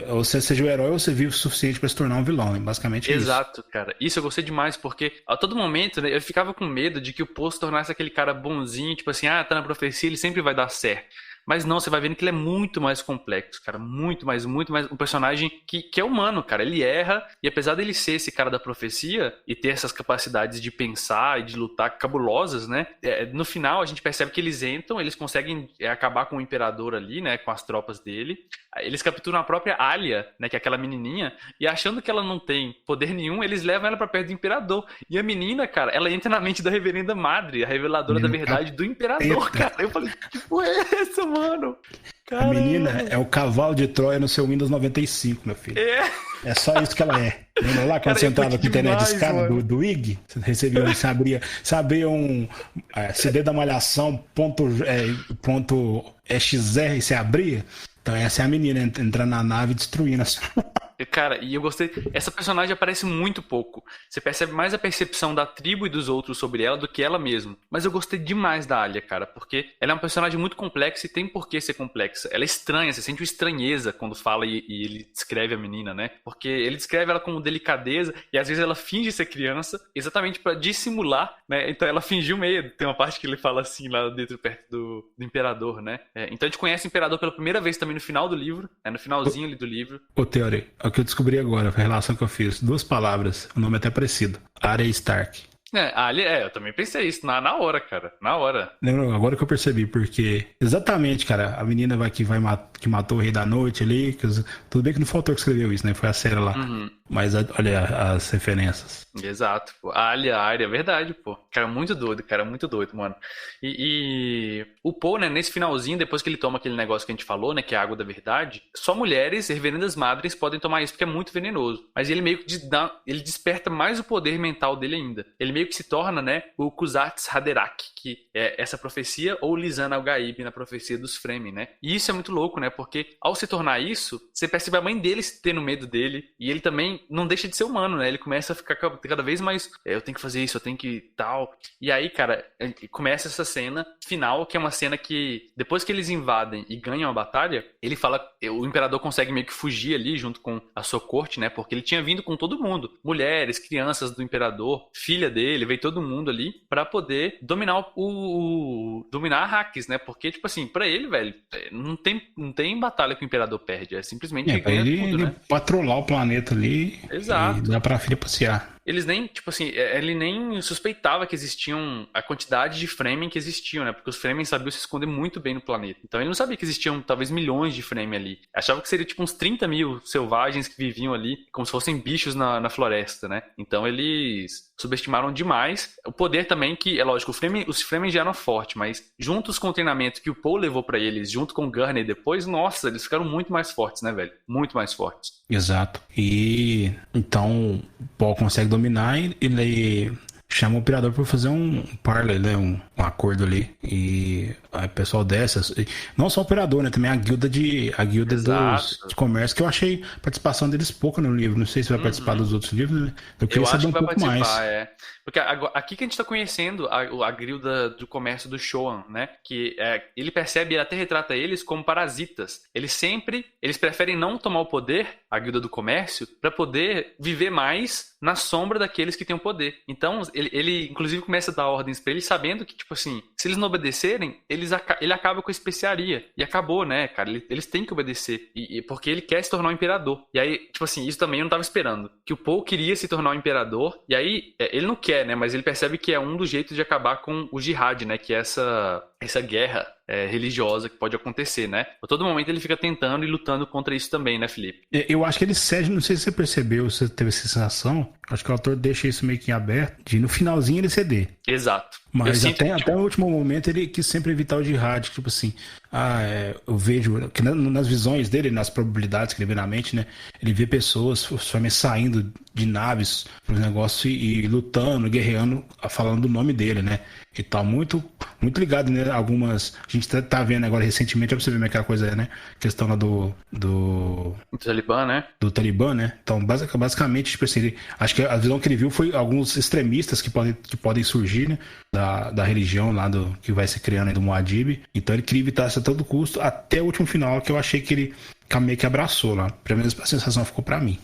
B: Ou você seja o herói ou você vive o suficiente pra se tornar um vilão, né? Basicamente é isso.
A: Exato, cara. Isso eu gostei demais, porque a todo momento, né, eu ficava com medo de que o Poe se tornasse aquele cara bonzinho, tipo assim, tá na profecia, ele sempre vai dar certo. Mas não, você vai vendo que ele é muito mais complexo, cara. Muito mais. Um personagem que é humano, cara. Ele erra, e apesar dele ser esse cara da profecia e ter essas capacidades de pensar e de lutar cabulosas, né? No final, a gente percebe que eles entram, eles conseguem acabar com o Imperador ali, né? Com as tropas dele. Eles capturam a própria Alia, né? Que é aquela menininha, e achando que ela não tem poder nenhum, eles levam ela pra perto do Imperador. E a menina, cara, ela entra na mente da Reverenda Madre, a reveladora da verdade do Imperador, cara. Eu falei, que porra é essa, mano? Caramba.
B: A menina é o cavalo de Troia no seu Windows 95, meu filho. É só isso que ela é. Lembra lá quando você entrava com o internet de escada do IG? Você recebia, você abria um CD da Malhação .XR e você abria? Então essa é a menina entrando na nave e destruindo as...
A: Cara, e eu gostei. Essa personagem aparece muito pouco. Você percebe mais a percepção da tribo e dos outros sobre ela do que ela mesma. Mas eu gostei demais da Alia, cara, porque ela é uma personagem muito complexa e tem por que ser complexa. Ela é estranha, você sente uma estranheza quando fala e ele descreve a menina, né? Porque ele descreve ela como delicadeza e às vezes ela finge ser criança exatamente pra dissimular, né? Então ela fingiu medo. Tem uma parte que ele fala assim lá dentro, perto do Imperador, né? Então a gente conhece o Imperador pela primeira vez também no final do livro, no finalzinho ali do livro.
B: Ô, Theory, é o que eu descobri agora, a relação que eu fiz. 2 palavras, o nome é até parecido. Arya Stark.
A: Eu também pensei isso, na hora, cara, na hora.
B: Lembra, agora que eu percebi, porque exatamente, cara, a menina que matou o Rei da Noite ali, tudo bem que não foi o autor que escreveu isso, né, foi a série lá. olha as referências.
A: Exato, pô. A área, é verdade, pô. Cara, muito doido, mano. E o Paul, né, nesse finalzinho, depois que ele toma aquele negócio que a gente falou, né, que é a água da verdade, só mulheres, reverendas madres, podem tomar isso, porque é muito venenoso. Mas ele meio que ele desperta mais o poder mental dele ainda. Ele meio que se torna, né, o Kuzatz Haderach, que é essa profecia, ou Lisan al-Gaib na profecia dos Fremen, né? E isso é muito louco, né, porque ao se tornar isso, você percebe a mãe dele tendo medo dele, e ele também não deixa de ser humano, né? Ele começa a ficar cada vez mais, eu tenho que fazer isso, eu tenho que tal. E aí, cara, começa essa cena final, que é uma cena que depois que eles invadem e ganham a batalha, ele fala, o imperador consegue meio que fugir ali junto com a sua corte, né? Porque ele tinha vindo com todo mundo, mulheres, crianças do imperador, filha dele, veio todo mundo ali pra poder dominar dominar Arrakis, né? Porque tipo assim, pra ele, velho, não tem batalha que o imperador perde, é simplesmente
B: Pra
A: ganha tudo,
B: ele
A: né?
B: patrolar o planeta ali e
A: Exato.
B: dar pra filha passear.
A: Eles nem, tipo assim, ele nem suspeitava que existiam a quantidade de Fremen que existiam, né? Porque os Fremen sabiam se esconder muito bem no planeta. Então ele não sabia que existiam talvez milhões de Fremen ali. Achava que seria tipo uns 30 mil selvagens que viviam ali, como se fossem bichos na floresta, né? Então eles subestimaram demais. O poder também que, é lógico, os Fremen já eram fortes, mas juntos com o treinamento que o Paul levou pra eles, junto com o Gurney depois, nossa, eles ficaram muito mais fortes, né, velho? Muito mais fortes.
B: Exato. E então o Paul consegue dominar e ele chama o imperador para fazer um parley, né? Um acordo ali. E aí o pessoal desce. Não só o imperador, né? Também a guilda de comércio, que eu achei a participação deles pouca no livro. Não sei se vai participar dos outros livros, né? Eu queria saber
A: acho
B: um
A: que vai
B: pouco mais.
A: participar, é. Porque aqui que a gente tá conhecendo a guilda do comércio do Shoan, né? Que ele percebe, ele até retrata eles como parasitas. Eles preferem não tomar o poder, a guilda do comércio, para poder viver mais na sombra daqueles que têm o poder. Então, ele inclusive começa a dar ordens para eles, sabendo que, tipo assim, se eles não obedecerem, ele acaba com a especiaria. E acabou, né, cara? Eles têm que obedecer. Porque ele quer se tornar um imperador. E aí, tipo assim, isso também eu não tava esperando. Que o Paul queria se tornar um imperador. E aí, ele não quer, né? Mas ele percebe que é um dos jeitos de acabar com o jihad, né? Que é essa guerra religiosa que pode acontecer, né? A todo momento ele fica tentando e lutando contra isso também, né, Felipe?
B: Eu acho que ele cede, não sei se você percebeu, se você teve essa sensação, acho que o autor deixa isso meio que em aberto, de no finalzinho ele ceder.
A: Exato.
B: Mas até o último momento ele quis sempre evitar o jihad, tipo assim, eu vejo que nas visões dele, nas probabilidades que ele vê na mente, né, ele vê pessoas saindo de naves pro negócio e lutando, guerreando, falando do nome dele, né, e tal, muito, muito ligado, né, a gente tá vendo agora recentemente, pra você ver como é que a coisa é, né, questão lá do
A: Talibã, né?
B: Do Talibã, né? Então, basicamente, tipo assim, acho que a visão que ele viu foi alguns extremistas que podem surgir, né? Da religião lá que vai se criando aí do Muad'Dib. Então ele queria evitar isso a todo custo, até o último final, que eu achei que ele meio que abraçou lá. Pelo menos a sensação ficou pra mim.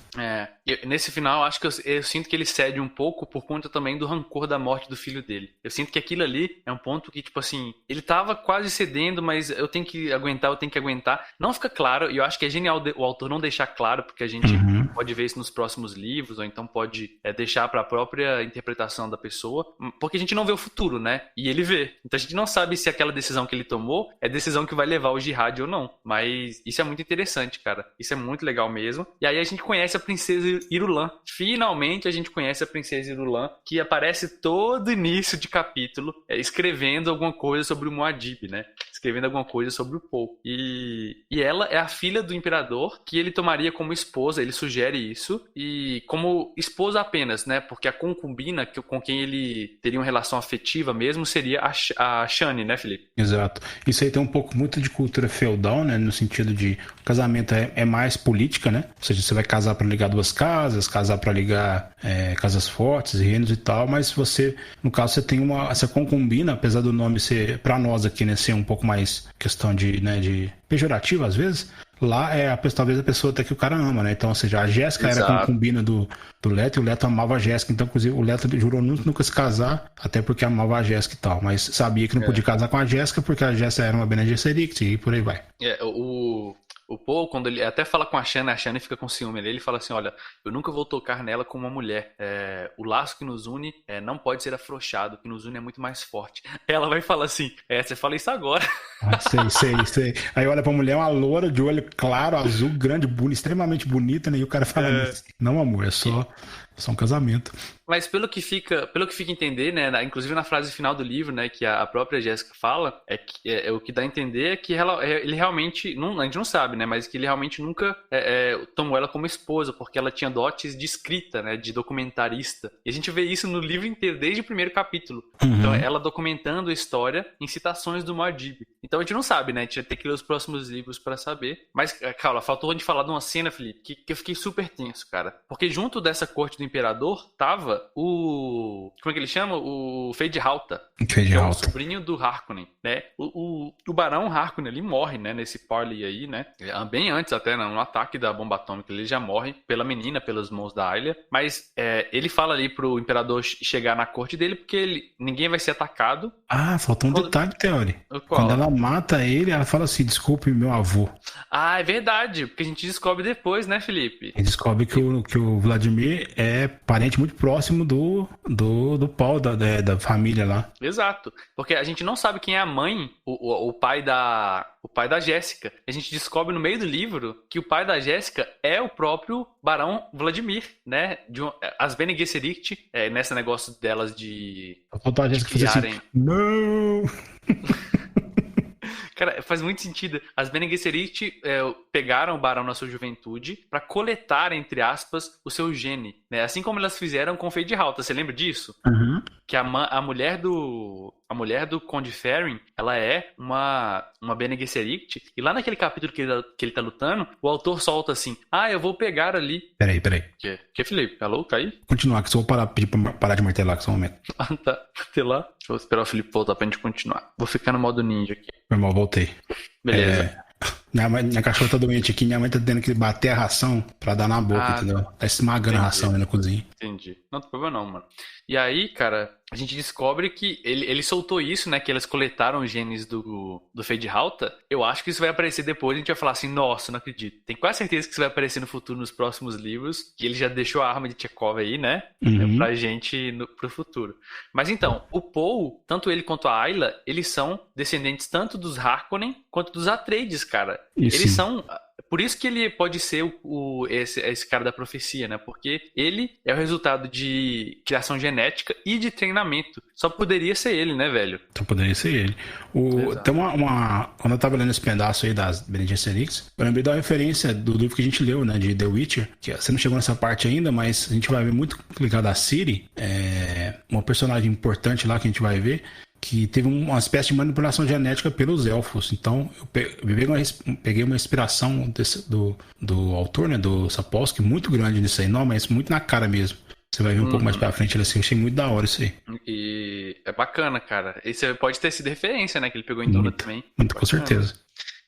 A: Nesse final, acho que eu sinto que ele cede um pouco por conta também do rancor da morte do filho dele. Eu sinto que aquilo ali é um ponto que, tipo assim, ele tava quase cedendo, mas eu tenho que aguentar. Não fica claro, e eu acho que é genial o autor não deixar claro, porque a gente pode ver isso nos próximos livros, ou então pode deixar pra própria interpretação da pessoa, porque a gente não vê o futuro, né? E ele vê. Então a gente não sabe se aquela decisão que ele tomou é decisão que vai levar ao jihad ou não. Mas isso é muito interessante, cara. Isso é muito legal mesmo. E aí a gente conhece a princesa Irulan. Finalmente a gente conhece a princesa Irulan, que aparece todo início de capítulo escrevendo alguma coisa sobre o Muad'Dib, né? Escrevendo alguma coisa sobre o Paul. E ela é a filha do imperador que ele tomaria como esposa, ele sugere isso, e como esposa apenas, né? Porque a concubina com quem ele teria uma relação afetiva mesmo seria a Shani, né, Felipe?
B: Exato. Isso aí tem um pouco muito de cultura feudal, né? No sentido de o casamento é mais política, né? Ou seja, você vai casar para ligar duas casas, casar para ligar casas fortes, reinos e tal, mas você, no caso, você tem essa concubina, apesar do nome ser, para nós aqui, né, ser um pouco mais questão de pejorativo às vezes. Lá talvez a pessoa até que o cara ama, né? Então, ou seja, a Jéssica era concubina do Leto e o Leto amava a Jéssica. Então, inclusive, o Leto jurou nunca se casar, até porque amava a Jéssica e tal. Mas sabia que não podia casar com a Jéssica porque a Jéssica era uma Bene Gesserit e por aí vai.
A: O Paul, quando ele até fala com a Shani fica com ciúme. Ele fala assim, olha, eu nunca vou tocar nela como uma mulher. O laço que nos une não pode ser afrouxado, o que nos une é muito mais forte. Ela vai falar assim, você fala isso agora.
B: Ah, sei. Aí olha pra mulher, uma loura de olho claro, azul, grande, extremamente bonita, né? E o cara fala, não, amor, é só um casamento.
A: Mas pelo que fica entender, né, inclusive na frase final do livro, né, que a própria Jéssica fala, o que dá a entender é que ele realmente, a gente não sabe, né, mas que ele realmente nunca tomou ela como esposa, porque ela tinha dotes de escrita, né, de documentarista. E a gente vê isso no livro inteiro, desde o primeiro capítulo. Então, ela documentando a história em citações do Muad'Dib. Então a gente não sabe, né, a gente vai ter que ler os próximos livros pra saber. Mas, Carla, faltou a gente falar de uma cena, Felipe, que eu fiquei super tenso, cara. Porque junto dessa corte do imperador tava como é que ele chama? O Feyd-Rautha, que é o sobrinho do Harkonnen, né? O Barão Harkonnen, ele morre, né, nesse parley aí, né? Bem antes até, né, no ataque da bomba atômica, ele já morre pela menina, pelas mãos da Arya. Mas ele fala ali pro imperador chegar na corte dele, porque ninguém vai ser atacado.
B: Ah, faltou um detalhe, Theory. Quando ela mata ele, ela fala assim, desculpe meu avô.
A: Ah, é verdade, porque a gente descobre depois, né, Felipe?
B: A gente descobre que o Vladimir é parente muito próximo do Paul, da família lá.
A: Exato, porque a gente não sabe quem é a mãe, o pai da Jéssica. A gente descobre no meio do livro que o pai da Jéssica é o próprio Barão Vladimir, né? As Bene Gesserit, nesse negócio delas de
B: Faltou a Jéssica fazer assim, não!
A: Cara, faz muito sentido. As Bene Gesserit pegaram o Barão na sua juventude pra coletar, entre aspas, o seu gene, né? Assim como elas fizeram com o Feyd-Rautha. Você lembra disso?
B: Uhum.
A: Que a mulher do Conde Ferrin, ela é uma Bene Gesserit. E lá naquele capítulo que ele tá lutando, o autor solta assim, eu vou pegar ali...
B: Peraí.
A: Que, Felipe? Alô, tá aí?
B: Continuar, que só vou pedir pra parar de martelar aqui só um momento.
A: Ah, tá. Martelar? Deixa eu esperar o Felipe voltar pra gente continuar. Vou ficar no modo ninja aqui.
B: Meu irmão, voltei.
A: Beleza.
B: Minha cachorra tá doente aqui, minha mãe tá tendo que bater a ração pra dar na boca, entendeu? Tá esmagando a ração aí na cozinha.
A: Entendi. Não tem problema não, mano. E aí, cara, a gente descobre que ele soltou isso, né? Que elas coletaram os genes do Feyd-Rautha. Eu acho que isso vai aparecer depois. A gente vai falar assim, nossa, não acredito. Tem quase certeza que isso vai aparecer no futuro, nos próximos livros. Que ele já deixou a arma de Chekhov aí, né? Pra gente pro futuro. Mas então, o Paul, tanto ele quanto a Ayla, eles são descendentes tanto dos Harkonnen quanto dos Atreides, cara. Eles são... Por isso que ele pode ser esse cara da profecia, né? Porque ele é o resultado de criação genética e de treinamento. Só poderia ser ele, né, velho?
B: Só poderia ser ele. Tem quando eu tava lendo esse pedaço aí das Bene Gesserit, eu lembrei da referência do livro que a gente leu, né? De The Witcher. Que você não chegou nessa parte ainda, mas a gente vai ver muito ligado a Ciri. Uma personagem importante lá que a gente vai ver, que teve uma espécie de manipulação genética pelos elfos. Então, eu peguei uma inspiração do autor, né, do Sapolsky, muito grande nisso aí. Não, mas muito na cara mesmo. Você vai ver um pouco mais pra frente, assim, eu achei muito da hora isso aí.
A: E é bacana, cara. Esse pode ter sido referência, né, que ele pegou em Duna também.
B: Muito, com certeza.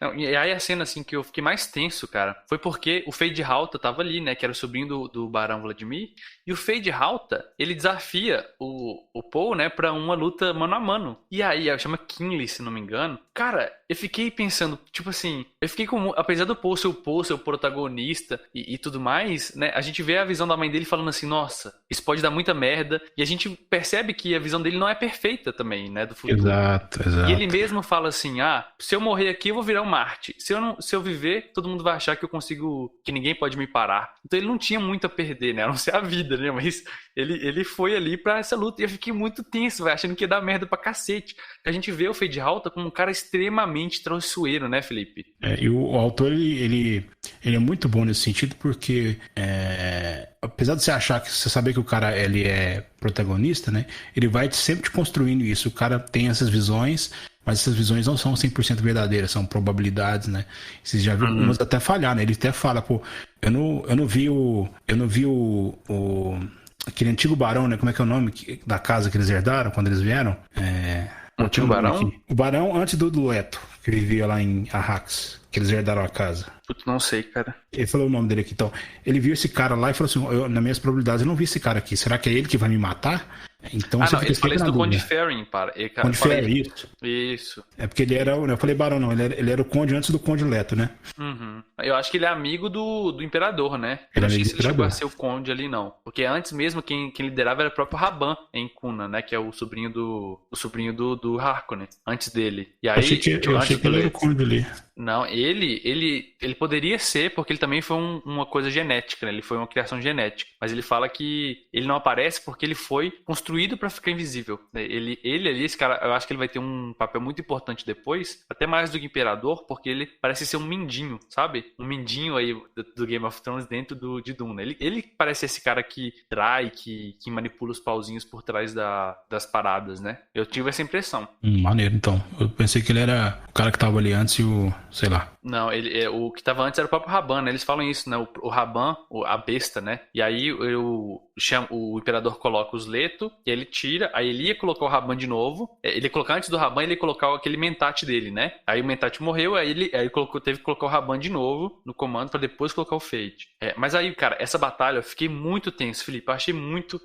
A: Não, e aí a cena, assim, que eu fiquei mais tenso, cara, foi porque o Feyd-Rautha tava ali, né, que era o sobrinho do Barão Vladimir, e o Feyd-Rautha, ele desafia o Paul, né, pra uma luta mano a mano. E aí, chama Kinley, se não me engano. Cara, eu fiquei pensando, tipo assim, apesar do Paul ser o protagonista e tudo mais, né, a gente vê a visão da mãe dele falando assim, nossa, isso pode dar muita merda, e a gente percebe que a visão dele não é perfeita também, né, do futuro.
B: Exato.
A: E ele mesmo fala assim, se eu morrer aqui, eu vou virar um Marte. Se eu viver, todo mundo vai achar que ninguém pode me parar. Então ele não tinha muito a perder, né, a não ser a vida, né, mas ele foi ali pra essa luta, e eu fiquei muito tenso, véio, achando que ia dar merda pra cacete. A gente vê o Feyd-Rautha como um cara extremamente traiçoeiro, né, Felipe?
B: E o autor, ele é muito bom nesse sentido, porque apesar de você saber que o cara ele é protagonista, né, ele vai sempre te construindo isso. O cara tem essas visões, mas essas visões não são 100% verdadeiras, são probabilidades, né? Vocês já viram algumas até falhar, né? Ele até fala, pô, eu não vi aquele antigo barão, né? Como é que é o nome da casa que eles herdaram quando eles vieram?
A: O antigo barão?
B: O barão antes do Leto, que vivia lá em Arrax, que eles herdaram a casa.
A: Putz, não sei, cara.
B: Ele falou o nome dele aqui, então. Ele viu esse cara lá e falou assim, nas minhas probabilidades, eu não vi esse cara aqui. Será que é ele que vai me matar? Então
A: Ah,
B: você
A: não,
B: fica
A: ele fala
B: sempre
A: isso
B: na
A: do Conde
B: dúvida.
A: Ferrin, para.
B: Conde Ferry, isso.
A: Isso.
B: É porque ele era, eu falei barão não, ele era o conde antes do conde Leto, né?
A: Uhum. Eu acho que ele é amigo do imperador, né? Eu
B: Ele
A: não
B: é
A: sei
B: amigo do
A: se ele chegou a
B: imperador.
A: ser o conde ali, não. Porque antes mesmo, quem liderava era o próprio Raban em Cuna, né? Que é o sobrinho do Harkonnen, antes dele. E aí,
B: Eu achei
A: antes
B: que
A: do
B: ele era o
A: Leto.
B: conde ali.
A: Não, ele poderia ser, porque ele também foi uma coisa genética, né? Ele foi uma criação genética. Mas ele fala que ele não aparece porque ele foi construído pra ficar invisível. Ele ali, esse cara, eu acho que ele vai ter um papel muito importante depois, até mais do que Imperador, porque ele parece ser um mindinho, sabe? Um mindinho aí do Game of Thrones dentro de Duna. Ele parece esse cara que trai, que manipula os pauzinhos por trás das paradas, né? Eu tive essa impressão.
B: Maneiro, então. Eu pensei que ele era o cara que tava ali antes e o, sei lá.
A: Não, o que tava antes era o próprio Raban, né? Eles falam isso, né? O Raban, a besta, né? E aí o imperador coloca os Leto, e ele tira, aí ele ia colocar o Raban de novo. Ele ia colocar antes do Raban, ele ia colocar aquele Mentat dele, né? Aí o Mentat morreu, aí ele teve que colocar o Raban de novo no comando pra depois colocar o Fade. Mas aí, cara, essa batalha eu fiquei muito tenso, Felipe.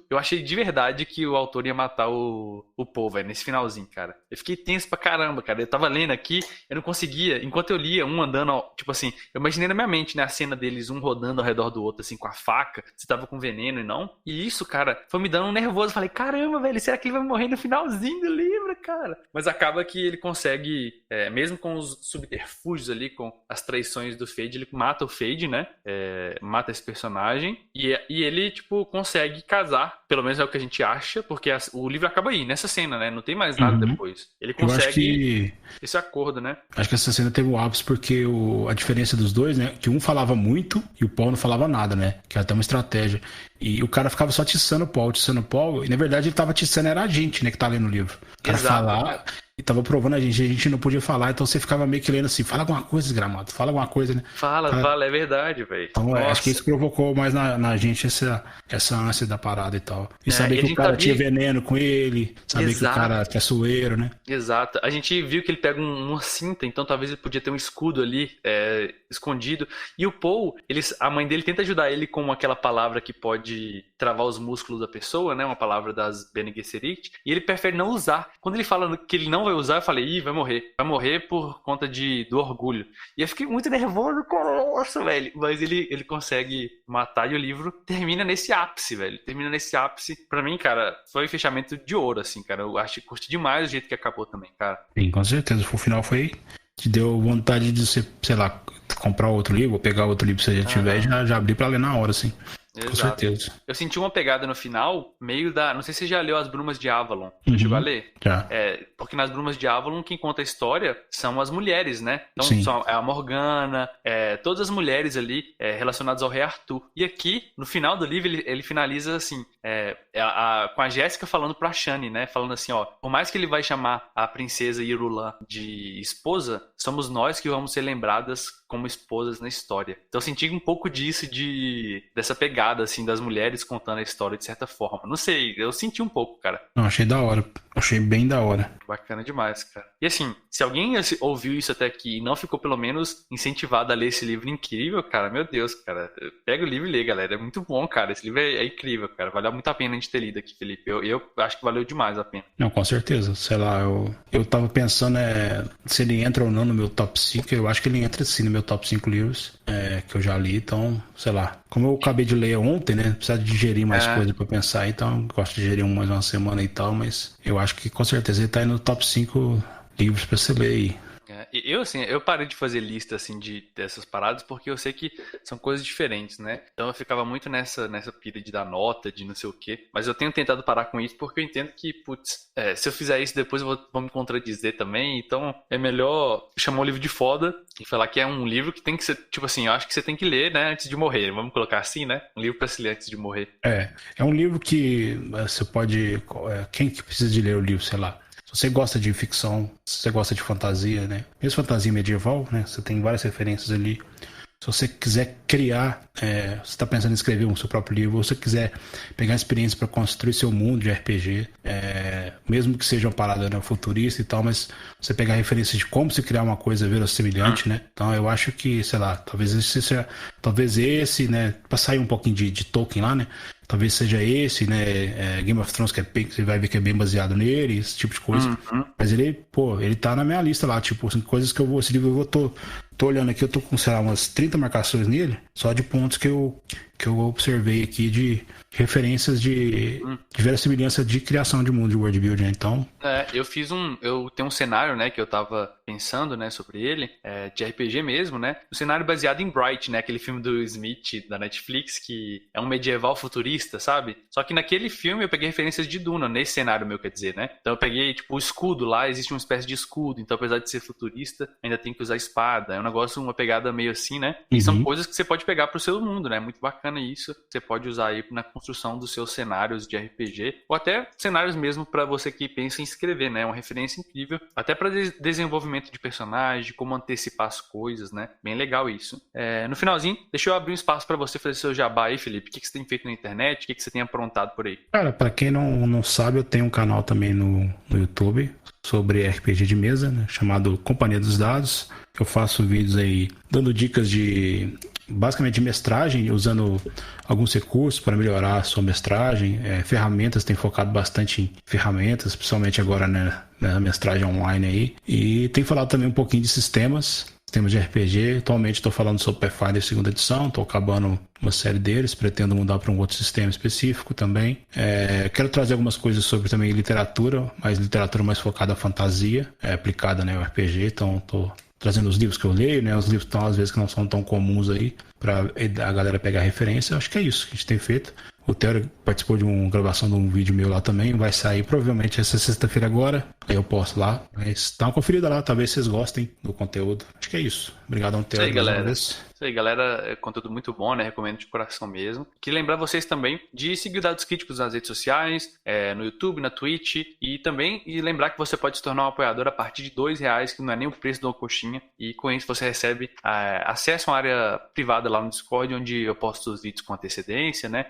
A: Eu achei de verdade que o autor ia matar o Paul, velho, nesse finalzinho, cara. Eu fiquei tenso pra caramba, cara. Eu tava lendo aqui, eu não conseguia, enquanto eu lia, um andando, tipo assim, eu imaginei na minha mente, né, a cena deles, um rodando ao redor do outro, assim, com a faca, se tava com veneno e não. E isso, cara, foi me dando um nervoso. Eu falei, caramba, velho, será que ele vai morrer no finalzinho do livro, cara? Mas acaba que ele consegue, mesmo com os subterfúgios ali, com as traições do Fade, ele mata o Fade, né? Mata esse personagem. E ele, tipo, consegue casar, pelo menos é o que a gente acha, porque o livro acaba aí, nessa cena, né? Não tem mais nada depois. Ele
B: Eu acho
A: consegue
B: que
A: esse acordo, né?
B: Acho que essa cena teve o ápice porque a diferença dos dois, né? Que um falava muito e o Paul não falava nada, né? Que era até uma estratégia. E o cara ficava só tiçando o Paul, e na verdade ele tava tiçando, era a gente, né? Que tá lendo o livro. O cara
A: Exato.
B: falar e tava provando a gente não podia falar, então você ficava meio que lendo assim, fala alguma coisa, desgramado, fala alguma coisa, né?
A: Fala, é verdade, velho.
B: Então acho que isso provocou mais na gente essa ânsia da parada e tal. E saber
A: e a
B: que o
A: gente
B: cara
A: sabia-
B: tinha veneno com ele, saber que o cara é sueiro, né?
A: Exato. A gente viu que ele pega uma cinta, então talvez ele podia ter um escudo ali escondido. E o Paul, a mãe dele tenta ajudar ele com aquela palavra que pode travar os músculos da pessoa, né? Uma palavra das Bene Gesserit. E ele prefere não usar. Quando ele fala que ele não vai usar, eu falei, vai morrer. Vai morrer por conta do orgulho. E eu fiquei muito nervoso, nossa, velho. Mas ele consegue matar e o livro termina nesse ápice, velho. Termina nesse ápice. Pra mim, cara, foi fechamento de ouro, assim, cara. Eu curti demais o jeito que acabou também, cara.
B: Sim, com certeza. O final foi. Te deu vontade de você, sei lá, comprar outro livro, ou pegar outro livro se você já tiver e já abrir pra ler na hora, assim. Com
A: Exato.
B: certeza.
A: Eu senti uma pegada no final, meio da. Não sei se você já leu As Brumas de Avalon. Já chegou a ler?
B: Já.
A: Porque nas Brumas de Avalon, quem conta a história são as mulheres, né? Então,
B: Sim.
A: é a Morgana, todas as mulheres ali relacionadas ao rei Arthur. E aqui, no final do livro, ele finaliza assim: com a Jéssica falando pra Shani, né? Falando assim: ó, por mais que ele vai chamar a princesa Irulan de esposa, somos nós que vamos ser lembradas como esposas na história. Então eu senti um pouco disso, dessa pegada, assim, das mulheres contando a história de certa forma. Não sei, eu senti um pouco, cara.
B: Não, achei da hora. Achei bem da hora.
A: Bacana demais, cara. E assim, se alguém ouviu isso até aqui e não ficou pelo menos incentivado a ler esse livro incrível, cara, meu Deus, cara. Pega o livro e lê, galera. É muito bom, cara. Esse livro é incrível, cara. Valeu muito a pena a gente ter lido aqui, Felipe. Eu acho que valeu demais a pena.
B: Não, com certeza. Sei lá, eu tava pensando se ele entra ou não no meu top 5. Eu acho que ele entra sim no meu top 5 livros que eu já li. Então, sei lá. Como eu acabei de ler ontem, né? Precisa digerir mais coisa pra pensar. Então, eu gosto de digerir mais uma semana e tal. Mas eu acho que com certeza ele tá aí no top 5 livros pra você ler aí.
A: Eu parei de fazer lista, assim, dessas paradas, porque eu sei que são coisas diferentes, né? Então eu ficava muito nessa pira de dar nota, de não sei o quê. Mas eu tenho tentado parar com isso, porque eu entendo que, putz, se eu fizer isso depois eu vou me contradizer também. Então é melhor chamar o livro de foda e falar que é um livro que tem que ser, tipo assim, eu acho que você tem que ler, né, antes de morrer. Vamos colocar assim, né? Um livro pra se ler antes de morrer.
B: É um livro que você pode... quem que precisa de ler o livro, sei lá? Se você gosta de ficção, se você gosta de fantasia, né? Mesmo fantasia medieval, né? Você tem várias referências ali. Se você quiser criar, você está pensando em escrever um seu próprio livro, ou se você quiser pegar experiência para construir seu mundo de RPG, mesmo que seja uma parada, né, futurista e tal, mas você pegar referências de como se criar uma coisa verossimilhante, né? Então eu acho que, sei lá, talvez esse, né, para sair um pouquinho de Tolkien lá, né? talvez seja esse, né? Game of Thrones, que você vai ver que é bem baseado nele, esse tipo de coisa. Mas ele tá na minha lista lá, tipo, assim, coisas que esse livro tô olhando aqui, eu tô com, sei lá, umas 30 marcações nele, só de pontos que eu observei aqui de referências de verossimilhança de criação de mundo de world building, né? Então...
A: eu tenho um cenário, né, que eu tava pensando, né, sobre ele, de RPG mesmo, né, um cenário baseado em Bright, né, aquele filme do Smith, da Netflix, que é um medieval futurista, sabe? Só que naquele filme eu peguei referências de Duna, nesse cenário meu, quer dizer, né? Então eu peguei, tipo, o escudo lá, existe uma espécie de escudo, então apesar de ser futurista, ainda tem que usar espada, é um negócio, uma pegada meio assim, né? E são coisas que você pode pegar pro seu mundo, né? Muito bacana isso, você pode usar aí na construção dos seus cenários de RPG, ou até cenários mesmo para você que pensa em escrever, né? É uma referência incrível, até para desenvolvimento de personagem, como antecipar as coisas, né? Bem legal isso. No finalzinho, deixa eu abrir um espaço para você fazer seu jabá aí, Felipe. O que você tem feito na internet? O que você tem aprontado por aí?
B: Cara, pra quem não sabe, eu tenho um canal também no YouTube sobre RPG de mesa, né, chamado Companhia dos Dados. Eu faço vídeos aí dando dicas basicamente de mestragem, usando alguns recursos para melhorar a sua mestragem, ferramentas, tem focado bastante em ferramentas, principalmente agora, né, na mestragem online aí. E tem falado também um pouquinho de sistemas de RPG. Atualmente estou falando sobre Pathfinder 2ª edição, estou acabando uma série deles, pretendo mudar para um outro sistema específico também. Quero trazer algumas coisas sobre também literatura mais focada à fantasia, aplicada, né, ao RPG, então estou trazendo os livros que eu leio, né, os livros que às vezes que não são tão comuns aí, para a galera pegar referência. Eu acho que é isso que a gente tem feito. O Theo participou de uma gravação de um vídeo meu lá também, vai sair provavelmente essa sexta-feira agora, aí eu posto lá, mas dá uma conferida lá, talvez vocês gostem do conteúdo. Acho que é isso. Obrigadão, Theo.
A: Isso aí, galera. Isso aí, galera. É conteúdo muito bom, né? Recomendo de coração mesmo. Queria lembrar vocês também de seguir o Dados Críticos nas redes sociais, no YouTube, na Twitch, e também lembrar que você pode se tornar um apoiador a partir de R$2, que não é nem o preço de uma coxinha, e com isso você recebe acesso a uma área privada lá no Discord, onde eu posto os vídeos com antecedência, né?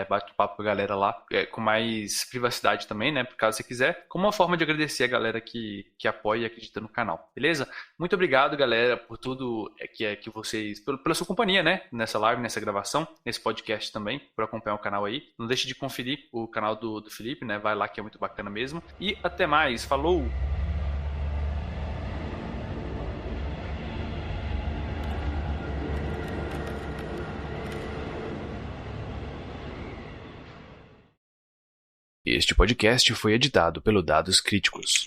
A: Bate um papo com a galera lá, com mais privacidade também, né? Por caso você quiser, como uma forma de agradecer a galera que apoia e acredita no canal, beleza? Muito obrigado, galera, por tudo que vocês, pela sua companhia, né? Nessa live, nessa gravação, nesse podcast também, por acompanhar o canal aí. Não deixe de conferir o canal do Felipe, né? Vai lá que é muito bacana mesmo. E até mais, falou! Este podcast foi editado pelo Dados Críticos.